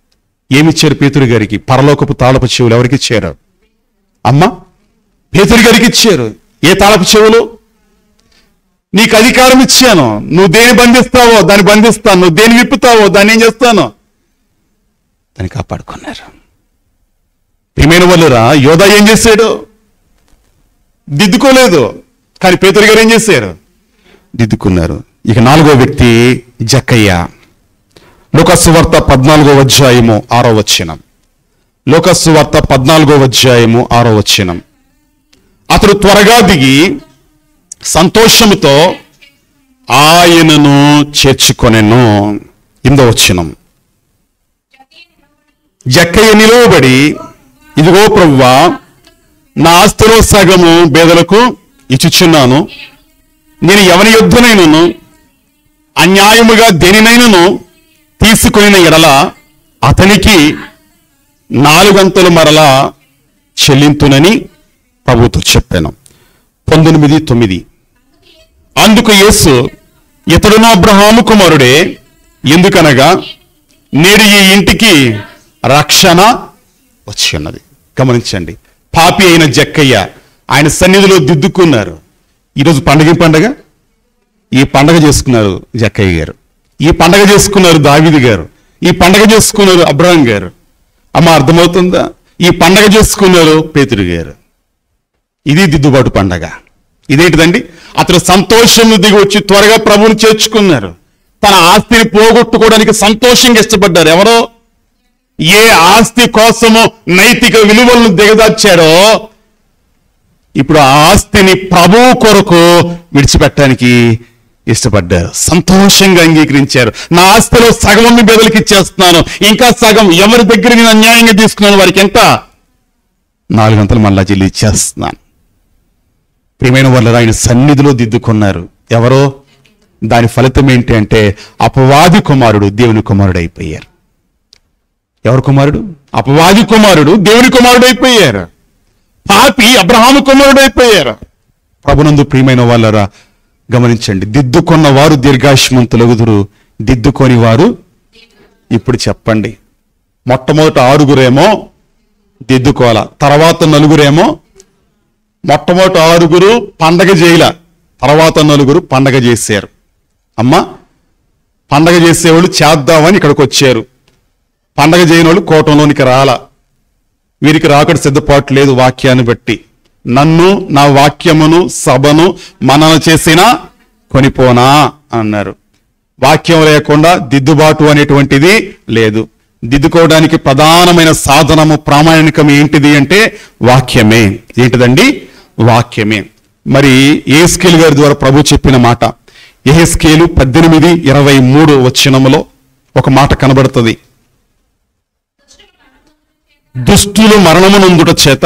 Speaker 1: ఏమిచ్చారు పేతురు గారికి? పరలోకపు తాళపు చెవులు. ఎవరికి ఇచ్చారు? అమ్మ పేతురు గారికి ఇచ్చారు. ఏ తాళపు చెవులు? నీకు అధికారం ఇచ్చాను, నువ్వు దేని బంధిస్తావో దాన్ని బంధిస్తాను, నువ్వు దేని విప్పుతావో దాన్ని ఏం చేస్తాను, దాన్ని కాపాడుకున్నారు. ప్రియమైన వాళ్ళరా, యోధా ఏం చేశాడు? దిద్దుకోలేదు. కానీ పేతురు గారు ఏం చేశారు? దిద్దుకున్నారు. ఇక 4వ వ్యక్తి జక్కయ్య. లూకాసు వార్త 14వ అధ్యాయము 6వ వచనం. లూకాసు వార్త 14వ అధ్యాయము 6వ వచనం. అతడు త్వరగా దిగి సంతోషముతో ఆయనను చేర్చుకొనెను. 8వ వచనం. జక్కయ్య నిలువబడి, ఇదిగో ప్రభువా, నా ఆస్తిలో సగము పేదలకు ఇచ్చుచున్నాను. నేను ఎవని యొద్దనైనను అన్యాయముగా దేనినైనను తీసుకొనిన ఎడల అతనికి 4 వంతులు మరలా చెల్లింతునని ప్రభుతో చెప్పాను. 19:9. అందుకు యేసు, ఇతడును అబ్రహాము కుమారుడే, ఎందుకనగా నేడు ఈ ఇంటికి రక్షణ వచ్చి ఉన్నది. గమనించండి, పాపి అయిన జక్కయ్య ఆయన సన్నిధిలో దిద్దుకున్నారు. ఈరోజు పండగ ఈ పండగ చేసుకున్నారు జక్కయ్య గారు, ఈ పండగ చేసుకున్నారు దావీదు గారు, ఈ పండగ చేసుకున్నారు అబ్రహాం గారు. అమ్మ అర్థమవుతుందా? ఈ పండగ చేసుకున్నారు పేతురు గారు. ఇది దిద్దుబాటు పండగ. ఇదేంటిదండి? అతను సంతోషం దిగి వచ్చి త్వరగా ప్రభువుని చేర్చుకున్నారు. తన ఆస్తిని పోగొట్టుకోవడానికి సంతోషంగా ఇష్టపడ్డారు. ఎవరో ఏ ఆస్తి కోసమో నైతిక విలువలను దిగదార్చారో ఇప్పుడు ఆ ఆస్తిని ప్రభువు కొరకు విడిచిపెట్టడానికి ఇష్టపడ్డారు. సంతోషంగా అంగీకరించారు. నా ఆస్తిలో సగం బెదలకి ఇచ్చేస్తున్నాను, ఇంకా సగం ఎవరి దగ్గర నేను అన్యాయంగా తీసుకున్నాను వారికి ఎంత 4 వంతులు మళ్ళా చెల్లి ఇచ్చేస్తున్నాను. ప్రియమైన వాళ్ళు ఆయన సన్నిధిలో దిద్దుకున్నారు. ఎవరో? దాని ఫలితం ఏంటి అంటే అపవాది కుమారుడు దేవుని కుమారుడు అయిపోయారు. ఎవరు కుమారుడు? అపవాది కుమారుడు దేవుని కుమారుడు అయిపోయారు. పాపి అబ్రహాము కుమారుడు అయిపోయారు. ప్రభునందు ప్రియమైన వాళ్ళరా గమనించండి, దిద్దుకున్న వారు దీర్ఘాయుష్మంతులగుదురు, దిద్దుకొని వారు. ఇప్పుడు చెప్పండి, మొట్టమొదట 6 దిద్దుకోవాల, తర్వాత 4 మొట్టమొదటి 6 పండగ చేయల, తర్వాత నలుగురు పండగ చేశారు. అమ్మ, పండగ చేసేవాళ్ళు చేద్దామని ఇక్కడికి వచ్చారు. పండగ చేయని వాళ్ళు కోటంలోనికి రాలా. వీరికి రాకడ సిద్ధపాటు లేదు. వాక్యాన్ని బట్టి నన్ను, నా వాక్యమును, సభను మనన చేసినా కొనిపోనా అన్నారు. వాక్యం లేకుండా దిద్దుబాటు అనేటువంటిది లేదు. దిద్దుకోవడానికి ప్రధానమైన సాధనము, ప్రామాణికం ఏంటిది అంటే వాక్యమే. ఏంటిదండి? వాక్యమే. మరి యెహెజ్కేలు గారి ద్వారా ప్రభు చెప్పిన మాట, యెహెజ్కేలు 18:23 వచనములో ఒక మాట కనబడుతుంది. దుష్టులు మరణమునందుట చేత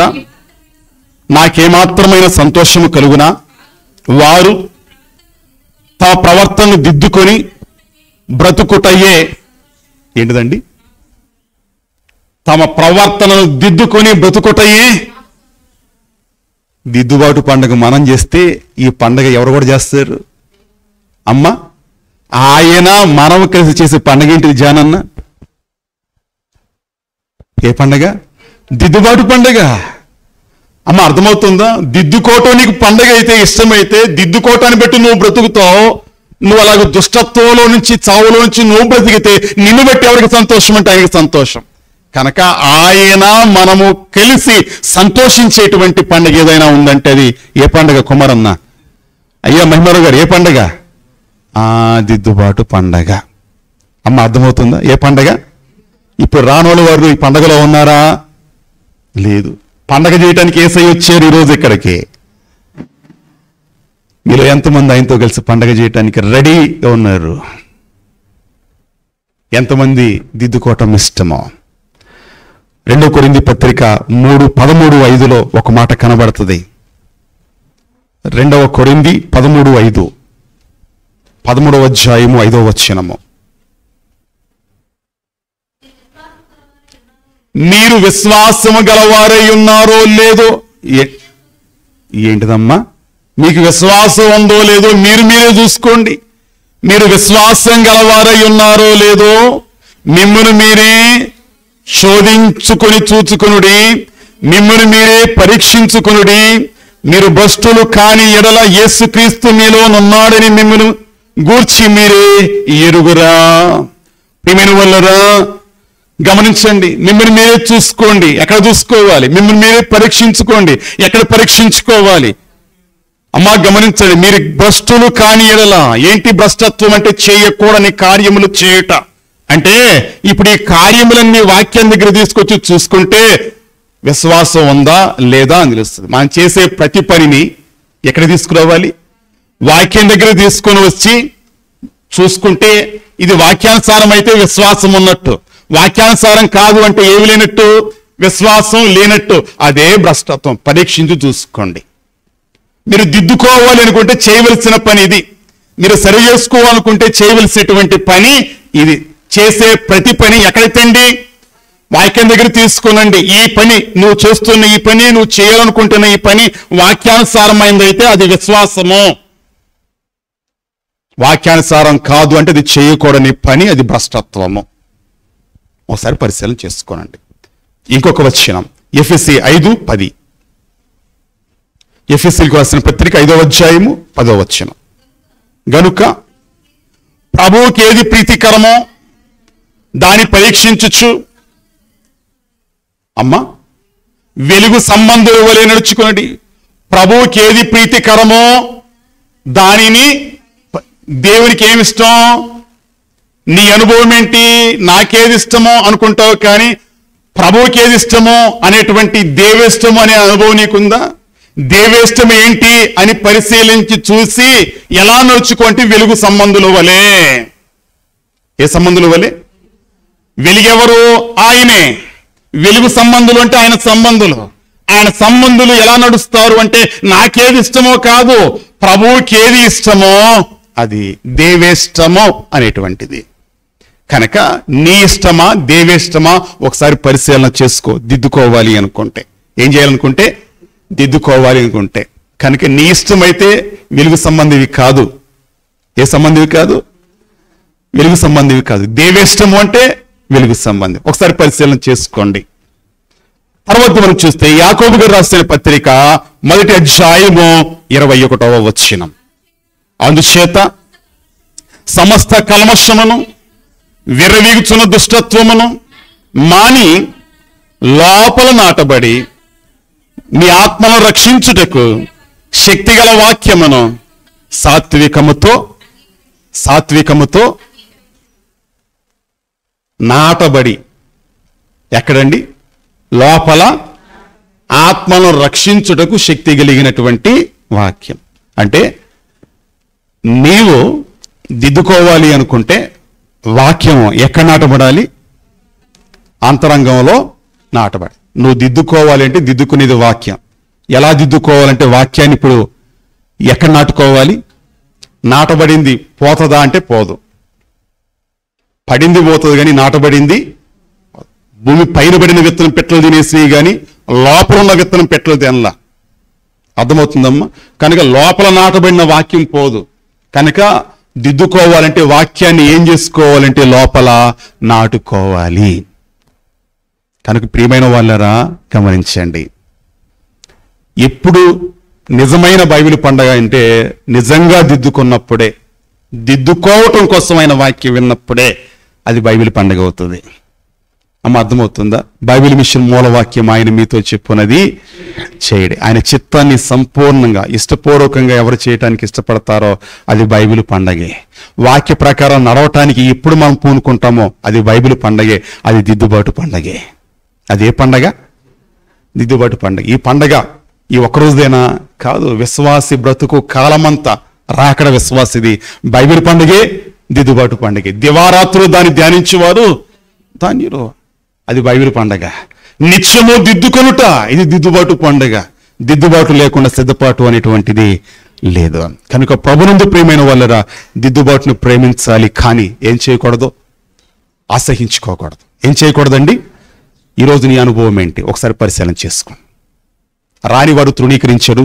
Speaker 1: నాకేమాత్రమైన సంతోషము కలుగునా, వారు తమ ప్రవర్తనను దిద్దుకొని బ్రతుకుటయే. ఏంటిదండి? తమ ప్రవర్తనను దిద్దుకొని బ్రతుకుటయే. దిద్దుబాటు పండుగ మనం చేస్తే ఈ పండుగ ఎవరు కూడా చేస్తారు? అమ్మ, ఆయన మనం కలిసి చేసే పండుగ ఏంటిది జానన్న? ఏ పండగ? దిద్దుబాటు పండుగ. అమ్మ, అర్థమవుతుందా? దిద్దుకోవటం నీకు పండుగ అయితే, ఇష్టమైతే దిద్దుకోవటాన్ని బట్టి నువ్వు బ్రతుకుతావు. నువ్వు అలాగ దుష్టత్వంలో నుంచి, చావులో నుంచి నువ్వు బ్రతికితే నిన్ను బట్టి ఎవరికి సంతోషం అంటే ఆయనకి సంతోషం. కనుక ఆయన మనము కలిసి సంతోషించేటువంటి పండుగ ఏదైనా ఉందంటే అది ఏ పండుగ కుమారన్న? అయ్యా మహిమారావు గారు, ఏ పండుగ? దిద్దుబాటు పండగ. అమ్మ, అర్థమవుతుందా? ఏ పండగ? ఇప్పుడు రానోళ్ళ వారు ఈ పండగలో ఉన్నారా? లేదు. పండగ చేయడానికి యేసయ్య వచ్చారు ఈరోజు ఇక్కడికి. మీలో ఎంతమంది ఆయనతో కలిసి పండగ చేయడానికి రెడీగా ఉన్నారు? ఎంతమంది దిద్దుకోవటం ఇష్టమో? 2 కొరింథీ పత్రిక 3:13-5 ఒక మాట కనబడుతుంది. 2 కొరింథీ 13:5, 13వ అధ్యాయము 5వ వచనము. మీరు విశ్వాసము గలవారై ఉన్నారో లేదో. ఏంటిదమ్మా? మీకు విశ్వాసం ఉందో లేదో మీరే చూసుకోండి. మీరు విశ్వాసం గలవారై ఉన్నారో లేదో మిమ్మల్ని మీరే శోధించుకొని చూచుకొనుడి, మిమ్మల్ని మీరే పరీక్షించుకొనుడి. మీరు భ్రష్టులు కాని ఎడల యేసుక్రీస్తు మీలోనున్నాడని మిమ్మల్ని గూర్చి మీరే ఎరుగురా. ప్రియమైన వాళ్ళరా, గమనించండి. మిమ్మల్ని మీరే చూసుకోండి. ఎక్కడ చూసుకోవాలి? మిమ్మల్ని మీరే పరీక్షించుకోండి. ఎక్కడ పరీక్షించుకోవాలి? అమ్మా, గమనించండి. మీరు భ్రష్టులు కాని ఎడల. ఏంటి భ్రష్టత్వం అంటే? చేయకూడని కార్యములు చేయుట. అంటే ఇప్పుడు ఈ కార్యములన్నీ వాక్యం దగ్గర తీసుకొచ్చి చూసుకుంటే విశ్వాసం ఉందా లేదా అని తెలుస్తుంది. మనం చేసే ప్రతి పనిని ఎక్కడ తీసుకురావాలి? వాక్యం దగ్గర తీసుకొని వచ్చి చూసుకుంటే ఇది వాక్యానుసారం అయితే విశ్వాసం ఉన్నట్టు, వాక్యానుసారం కాదు అంటే ఏమి లేనట్టు? విశ్వాసం లేనట్టు. అదే భ్రష్టత్వం. పరీక్షించి చూసుకోండి. మీరు దిద్దుకోవాలి అనుకుంటే చేయవలసిన పని ఇది. మీరు సరి చేసుకోవాలనుకుంటే చేయవలసినటువంటి పని ఇది. చేసే ప్రతి పని ఎక్కడైతే అండి? వాక్యం దగ్గర తీసుకునండి. ఈ పని నువ్వు చేస్తున్న ఈ పని, నువ్వు చేయాలనుకుంటున్న ఈ పని వాక్యానుసారమైందైతే అది విశ్వాసము. వాక్యానుసారం కాదు అంటే అది చేయకూడని పని, అది భ్రష్టత్వము. ఒకసారి పరిశీలన చేసుకోనండి. ఇంకొక వచనం ఎఫెసీ 5:10. ఎఫెసీలకు రాసిన పత్రిక 5వ అధ్యాయము 10వ వచనం. గనుక ప్రభువుకి ఏది ప్రీతికరమో దాన్ని పరీక్షించుచు, అమ్మా, వెలుగు సంబంధుల వలె నడుచుకున్నది. ప్రభువుకి ఏది ప్రీతికరమో దానిని. దేవునికి ఏమిష్టం? నీ అనుభవం ఏంటి? నాకేది ఇష్టమో అనుకుంటావు, కానీ ప్రభువుకి ఏది ఇష్టమో అనేటువంటి దేవేష్టము అనే అనుభవం నీకుందా? దేవేష్టం ఏంటి అని పరిశీలించి చూసి ఎలా నడుచుకుంటే వెలుగు సంబంధుల వలె. ఏ సంబంధుల వలె? వెలుగెవరు? ఆయనే. వెలుగు సంబంధులు అంటే ఆయన సంబంధులు. ఆయన సంబంధులు ఎలా నడుస్తారు అంటే నాకేది ఇష్టమో కాదు, ప్రభువుకి ఏది ఇష్టమో అది దేవేష్టమో అనేటువంటిది. కనుక నీ ఇష్టమా దేవేష్టమా ఒకసారి పరిశీలన చేసుకో. దిద్దుకోవాలి అనుకుంటే, ఏం చేయాలనుకుంటే దిద్దుకోవాలి అనుకుంటే. కనుక నీ ఇష్టమైతే వెలుగు సంబంధివి కాదు. ఏ సంబంధివి కాదు? వెలుగు సంబంధివి కాదు. దేవేష్టము అంటే వెలుగు సంబంధి. ఒకసారి పరిశీలన చేసుకోండి. తర్వాత మనం చూస్తే యాకోబు గారు రాసిన పత్రిక 1వ అధ్యాయము 21వ వచనం. అందుచేత సమస్త కల్మషమును, విర్రవీగుచున్న దుష్టత్వమును మాని లోపల నాటబడి మీ ఆత్మను రక్షించుటకు శక్తిగల వాక్యమును సాత్వికముతో నాటబడి, ఎక్కడండి? లోపల ఆత్మను రక్షించుటకు శక్తి కలిగినటువంటి వాక్యం. అంటే నీవు దిద్దుకోవాలి అనుకుంటే వాక్యం ఎక్కడ నాటబడాలి? అంతరంగంలో నాటబడి. నువ్వు దిద్దుకోవాలి అంటే దిద్దుకునేది వాక్యం. ఎలా దిద్దుకోవాలంటే వాక్యాన్ని ఇప్పుడు ఎక్కడ నాటుకోవాలి? నాటబడింది పోతుందా అంటే పోదు. పడింది పోతుంది కానీ నాటబడింది భూమి పైన పడిన విత్తనం పెట్టలు తినేసినాయి కానీ లోపల ఉన్న విత్తనం పెట్టలు తినలా. అర్థమవుతుందమ్మా? కనుక లోపల నాటబడిన వాక్యం పోదు. కనుక దిద్దుకోవాలంటే వాక్యాన్ని ఏం చేసుకోవాలంటే లోపల నాటుకోవాలి. కనుక ప్రియమైన వాళ్ళరా గమనించండి, ఎప్పుడు నిజమైన బైబిల్ పండగ అంటే నిజంగా దిద్దుకున్నప్పుడే, దిద్దుకోవటం కోసమైన వాక్యం విన్నప్పుడే అది బైబిల్ పండగ అవుతుంది. అమ్మ అర్థమవుతుందా? బైబిల్ మిషన్ మూలవాక్యం ఆయన మీతో చెప్పున్నది చేయడి. ఆయన చిత్తాన్ని సంపూర్ణంగా ఇష్టపూర్వకంగా ఎవరు చేయటానికి ఇష్టపడతారో అది బైబిల్ పండగే. వాక్య ప్రకారం నడవటానికి ఎప్పుడు మనం పూనుకుంటామో అది బైబిల్ పండగే. అది దిద్దుబాటు పండగే. అదే పండగ? దిద్దుబాటు పండగ. ఈ పండగ ఈ ఒక్కరోజుదేనా? కాదు. విశ్వాసి బ్రతుకు కాలమంతా రాకడ విశ్వాసిది. బైబిల్ పండగే, దిద్దుబాటు పండగే. దివారాత్రులు దాన్ని ధ్యానించేవారు ధాన్యులు. అది బైబిల్ పండగ. నిత్యము దిద్దుకొనుట ఇది దిద్దుబాటు పండగ. దిద్దుబాటు లేకుండా సిద్ధపాటు అనేటువంటిది లేదు. కనుక ప్రభునందు ప్రియమైన వాళ్ళరా దిద్దుబాటును ప్రేమించాలి, కానీ ఏం చేయకూడదు? అసహించుకోకూడదు. ఏం చేయకూడదండి? ఈరోజు నీ అనుభవం ఏంటి? ఒకసారి పరిశీలన చేసుకో. రానివారు తృణీకరించారు,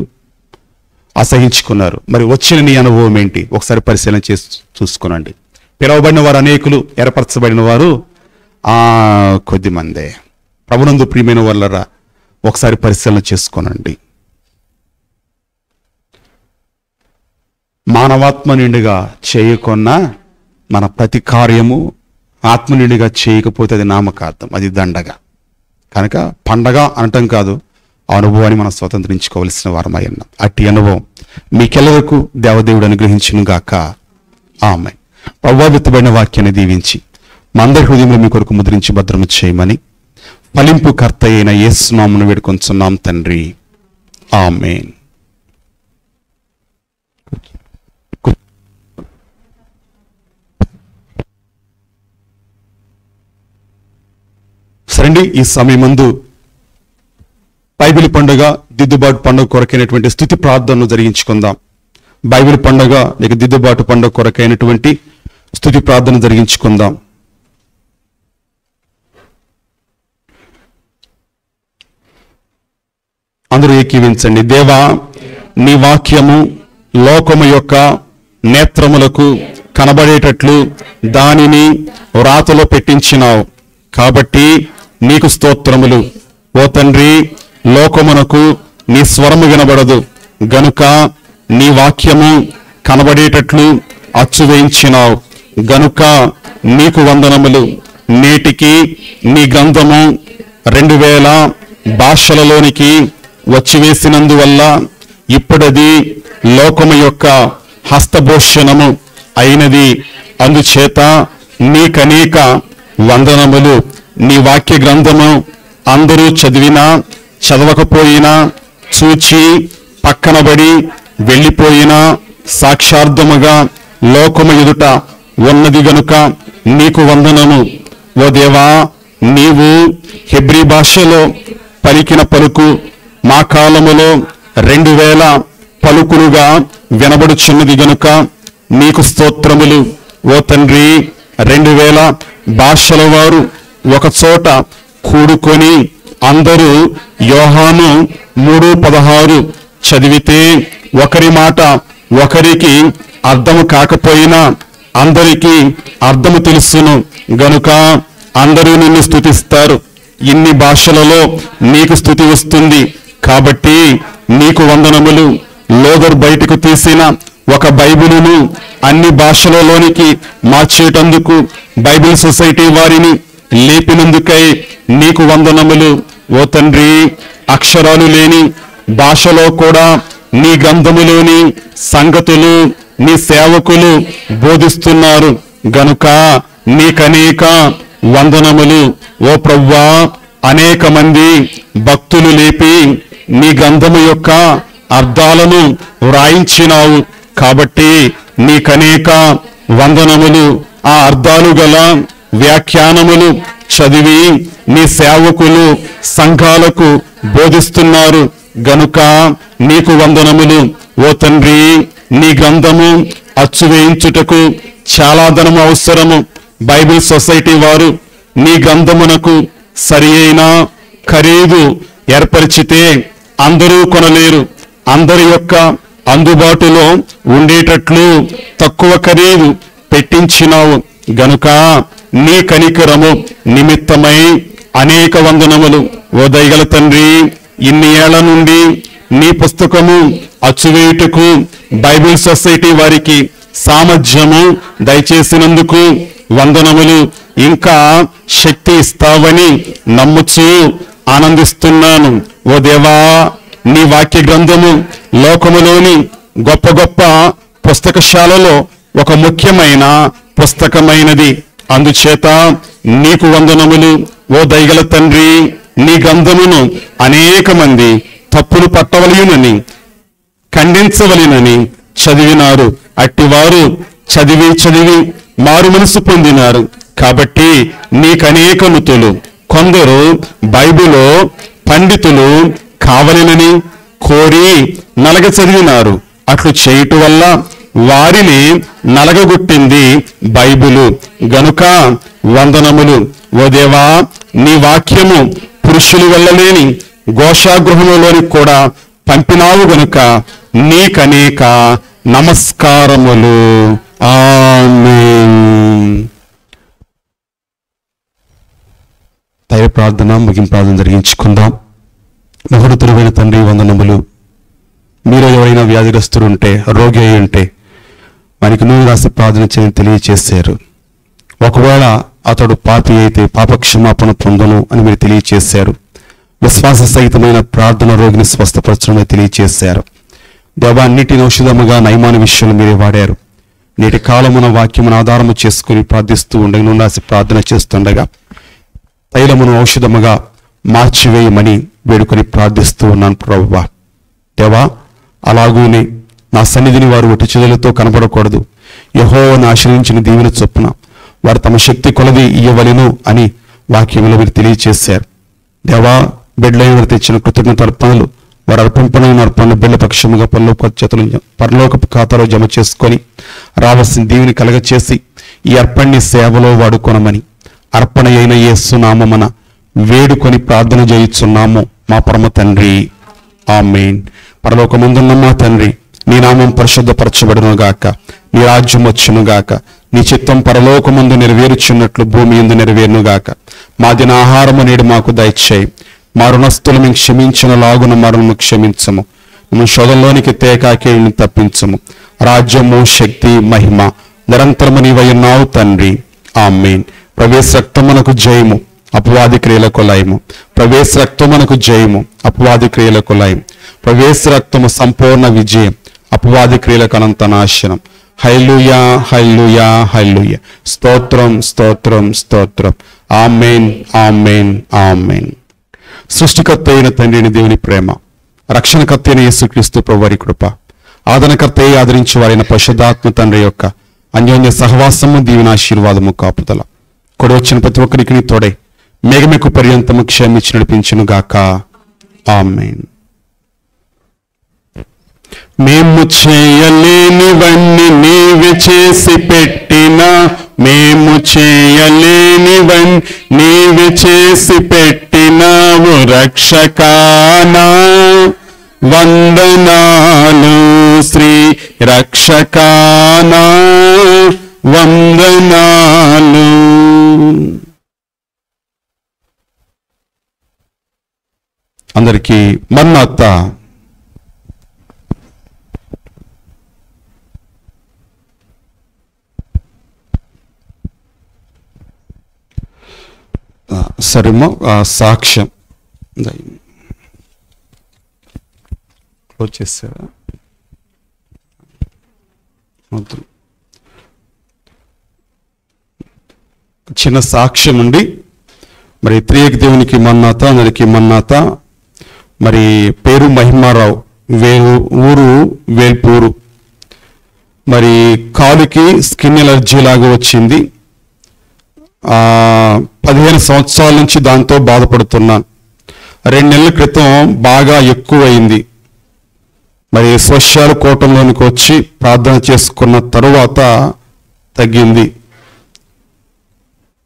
Speaker 1: అసహించుకున్నారు. మరి వచ్చిన నీ అనుభవం ఏంటి? ఒకసారి పరిశీలన చేసి చూసుకోనండి. పిలువబడిన వారు అనేకులు, ఏర్పరచబడిన వారు కొద్దిమందే. ప్రభునందు ప్రియమైన వాళ్ళరా ఒకసారి పరిశీలన చేసుకోనండి. మానవాత్మ నిండుగా చేయకున్నా మన ప్రతి కార్యము ఆత్మ నిండుగా చేయకపోతే అది నామకార్థం, అది దండగ. కనుక పండగ అనటం కాదు, ఆ అనుభవాన్ని మనం స్వతంత్రించుకోవలసిన వారమై ఉన్నాం. అట్టి అనుభవం మీకెల్లరకు దేవదేవుడు అనుగ్రహించును గాక. ఆమేన్. ప్రభావితమైన వాక్యాన్ని దీవించి మా అందరి హృదయంలో మీ కొరకు ముద్రించి భద్రము చేయమని ఫలింపు కర్త అయిన యేసు నామమున వేడుకొంచున్నాం తండ్రి. ఆమేన్. సరండి, ఈ సమయమందు బైబిల్ పండుగ దిద్దుబాటు పండుగ కొరకైనటువంటి స్తుతి ప్రార్థనను జరిగించుకుందాం. బైబిల్ పండుగ లేక దిద్దుబాటు పండుగ కొరకైనటువంటి స్తుతి ప్రార్థన జరిగించుకుందాం. అందరూ ఏకీవించండి. దేవా, నీ వాక్యము లోకము యొక్క నేత్రములకు కనబడేటట్లు దానిని వ్రాతలో పెట్టించినావు. కాబట్టి నీకు స్తోత్రములు. ఓ తండ్రి, లోకమునకు నీ స్వరము వినబడదు గనుక నీ వాక్యము కనబడేటట్లు అచ్చు వేయించినావు గనుక నీకు వందనములు. నేటికి నీ గ్రంథము 2000 భాషలలోనికి వచ్చివేసినందువల్ల ఇప్పుడది లోకము యొక్క హస్తభూషణము అయినది. అందుచేత నీకనేక వందనములు. నీ వాక్య గ్రంథము అందరూ చదివినా చదవకపోయినా, చూచి పక్కనబడి వెళ్ళిపోయినా సాక్షార్థముగా లోకము ఎదుట ఉన్నది గనుక నీకు వందనము. ఓ దేవా, నీవు హెబ్రీ భాషలో పలికిన పలుకు మా కాలములో 2000 పలుకులుగా వినబడుచున్నది గనుక నీకు స్తోత్రములు. ఓ తండ్రి, 2000 భాషల వారు ఒక చోట కూడుకొని అందరూ యోహాను 3:16 చదివితే ఒకరి మాట ఒకరికి అర్థము కాకపోయినా అందరికీ అర్థము తెలుసును గనుక అందరూ నిన్ను స్తుతిస్తారు. ఇన్ని భాషలలో నీకు స్తుతి వస్తుంది కాబట్టి నీకు వందనములు. లోదర్ బయటకు తీసిన ఒక బైబిలును అన్ని భాషలలోనికి మార్చేటందుకు బైబిల్ సొసైటీ వారిని లేపినందుకై నీకు వందనములు. ఓ తండ్రి, అక్షరాలు లేని భాషలో కూడా నీ గ్రంథములోని సంగతులు నీ సేవకులు బోధిస్తున్నారు గనుక నీకనేక వందనములు. ఓ ప్రభువా, అనేక మంది భక్తులు లేపి నీ గ్రంథము యొక్క అర్థాలను వ్రాయించినావు కాబట్టి నీకనేక వందనములు. ఆ అర్థాలు గల వ్యాఖ్యానములు చదివి నీ సేవకులు సంఘాలకు బోధిస్తున్నారు గనుక నీకు వందనములు. ఓ తండ్రి, నీ గ్రంథము అచ్చువేయించుటకు చాలా ధనము అవసరము. బైబిల్ సొసైటీ వారు నీ గ్రంథమునకు సరి అయిన ఖరీదు ఏర్పరిచితే అందరూ కొనలేరు. అందరి యొక్క అందుబాటులో ఉండేటట్లు తక్కువ ఖరీదు పెట్టించినావు గనుక నీ కనికరము నిమిత్తమై అనేక వందనములు. ఓ దయగల తండ్రి, ఇన్ని ఏళ్ల నుండి నీ పుస్తకము అచ్చువేయుటకు బైబిల్ సొసైటీ వారికి సామర్థ్యము దయచేసినందుకు వందనములు. ఇంకా శక్తి ఇస్తావని నమ్ముచు ఆనందిస్తున్నాను. ఓ దేవా, నీ వాక్య గ్రంథము లోకములోని గొప్ప గొప్ప పుస్తకశాలలో ఒక ముఖ్యమైన పుస్తకమైనది. అందుచేత నీకు వందనములు. ఓ దయగల తండ్రి, నీ గ్రంథమును అనేక మంది తప్పులు పట్టవలయునని ఖండించవలెనని చదివినారు. అట్టివారు చదివి మారు మనసు పొందినారు. కాబట్టి నీకనేక నుతులు. కొందరు బైబిల్లో పండితులు కావలెనని కోరి నలగ చదివినారు. అట్లు చేయుట వల్ల వారిని నలగగొట్టింది బైబిలు గనుక వందనములు. ఓ దేవా, నీ వాక్యము పురుషులు వెళ్ళలేని ఘోషాగృహంలోని కూడా పంపినావు గనుక నీకనేక నమస్కారములు. ఆమేన్. దైవ ప్రార్థన ముగింపు ప్రార్థన జరిగించుకుందాం. మహోన్నతుడైన తండ్రి, వందనములు. మీరు ఎవరైనా వ్యాధిగ్రస్తులు ఉంటే, రోగి అయి ఉంటే మనకి నూనె రాసి ప్రార్థన చేయని తెలియచేశారు. ఒకవేళ అతడు పాపి అయితే పాపక్షమాపణ పొందను అని మీరు తెలియచేశారు. విశ్వాస సహితమైన ప్రార్థన రోగిని స్వస్థపరచడమని తెలియచేశారు. దేవా, నీటిని ఔషధముగా నయమాన విషయంలో మీరే వాడారు. నేటి కాలమున వాక్యమును ఆధారము చేసుకుని ప్రార్థిస్తూ ఉండగా నూనె రాసి ప్రార్థన చేస్తుండగా తైలమును ఔషధముగా మార్చివేయమని వేడుకొని ప్రార్థిస్తూ ఉన్నాను ప్రభువా. దేవా, అలాగూనే నా సన్నిధిని వారు ఒట్టి చెదలతో కనపడకూడదు. యెహోవాను ఆశ్రయించిన దీవెన చొప్పున వారు తమ శక్తి కొలది ఇయ్యవలెను అని వాక్యంలో మీరు తెలియచేశారు. దేవా, బిడ్డలైన వారు తెచ్చిన కృతజ్ఞత అర్పణలు వారు అర్పింపనైన అర్పణలు బిడ్డ పక్షముగా పరలోకపు ఖాతాలో జమ చేసుకొని రావాల్సిన దీవిని కలగచేసి ఈ అర్పణని సేవలో వాడుకొనమని అర్పణ అయిన యేసు నామమున వేడుకొని ప్రార్థన చేయుచున్నాము మా పరమ తండ్రి. ఆమేన్. పరలోకమందున్న మా తండ్రి, నీ నామం పరిశుద్ధపరచబడును గాక, నీ రాజ్యం వచ్చును గాక, నీ చిత్తం పరలోకమందు నెరవేరుచున్నట్లు భూమి యందు నెరవేరును గాక. మా దిన ఆహారము నేడు మాకు దయచేయి. మా రుణస్థులు మేము క్షమించిన లాగున మరణము క్షమించము. మేము శోధంలోనికి తేకాకేయుని తప్పించము. రాజ్యము, శక్తి, మహిమ నిరంతరము నీవయ్యున్నావు తండ్రి. ఆమేన్. ప్రవేశ రక్తమునకు జయము, అపవాది క్రియలకు లయము. ప్రవేశ రక్తమునకు జయము, అపవాది క్రియలకు లయం. ప్రవేశ రక్తము సంపూర్ణ విజయం, అపవాది క్రియలకు అనంత నాశనం. హల్లెలూయా, హల్లెలూయా, హల్లెలూయా. స్తోత్రం, స్తోత్రం, స్తోత్రం. ఆమేన్, ఆమేన్, ఆమేన్. సృష్టికర్త అయిన తండ్రిని దేవుని ప్రేమ, రక్షణకర్త అయిన యేసుక్రీస్తు ప్రభువారి కృప, ఆదరణకర్త అయి ఆదరించి వారైన పరిశుద్ధాత్మ తండ్రి యొక్క అన్యోన్య సహవాసము, దీవెన, ఆశీర్వాదము, కాపుదల కొడు వచ్చిన ప్రతి ఒక్కరికి నీ తోడై మేఘమెక్కు పర్యంతము క్షమించి నడిపించును గాక. ఆమేన్. మేము చేయలేనివన్నీ నీవే చేసి పెట్టినా, మేము చేయలేనివన్నీ నీవే చేసి పెట్టినావు రక్షకానా. వందనాలు శ్రీ రక్షకానా, వందనాలు. అందరికీ మన్నాత. సరేమో సాక్ష్యం క్లోజ్ చేసారా? చిన్న సాక్ష్యం అండి. మరి త్రియేక దేవునికి మన్నాత, నరికి మన్నాత. మరి పేరు మహిమారావు, ఊరు వేల్పూరు. మరి కాలుకి స్కిన్ ఎలర్జీ లాగా వచ్చింది. 15 సంవత్సరాల నుంచి దాంతో బాధపడుతున్నాను. 2 నెలల క్రితం బాగా ఎక్కువైంది. మరి స్వశాల కూటంలోనికి వచ్చి ప్రార్థన చేసుకున్న తరువాత తగ్గింది.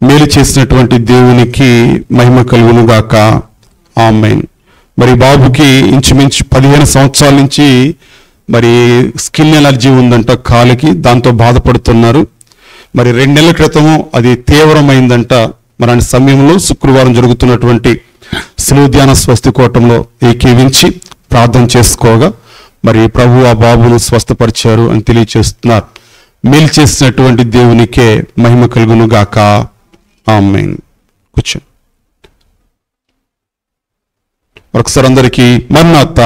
Speaker 1: మేలు చేసినటువంటి దేవునికి మహిమ కలుగును గాక. ఆమేన్. మరి బాబుకి ఇంచుమించు 15 సంవత్సరాల నుంచి మరి స్కిన్ ఎలర్జీ ఉందంట కాలికి, దాంతో బాధపడుతున్నారు. మరి 2 నెలల క్రితము అది తీవ్రమైందంట. మరి ఆ సమయంలో శుక్రవారం జరుగుతున్నటువంటి శిలువ ధ్యాన స్వస్తి కూటంలో ఏకీవించి ప్రార్థన చేసుకోగా మరి ప్రభు ఆ బాబును స్వస్థపరిచారు అని తెలియచేస్తున్నారు. మేలు చేసినటువంటి దేవునికే మహిమ కలుగును గాక. ఆమేన్. కూర్చో. ఒకసారి అందరికీ మన్నాత.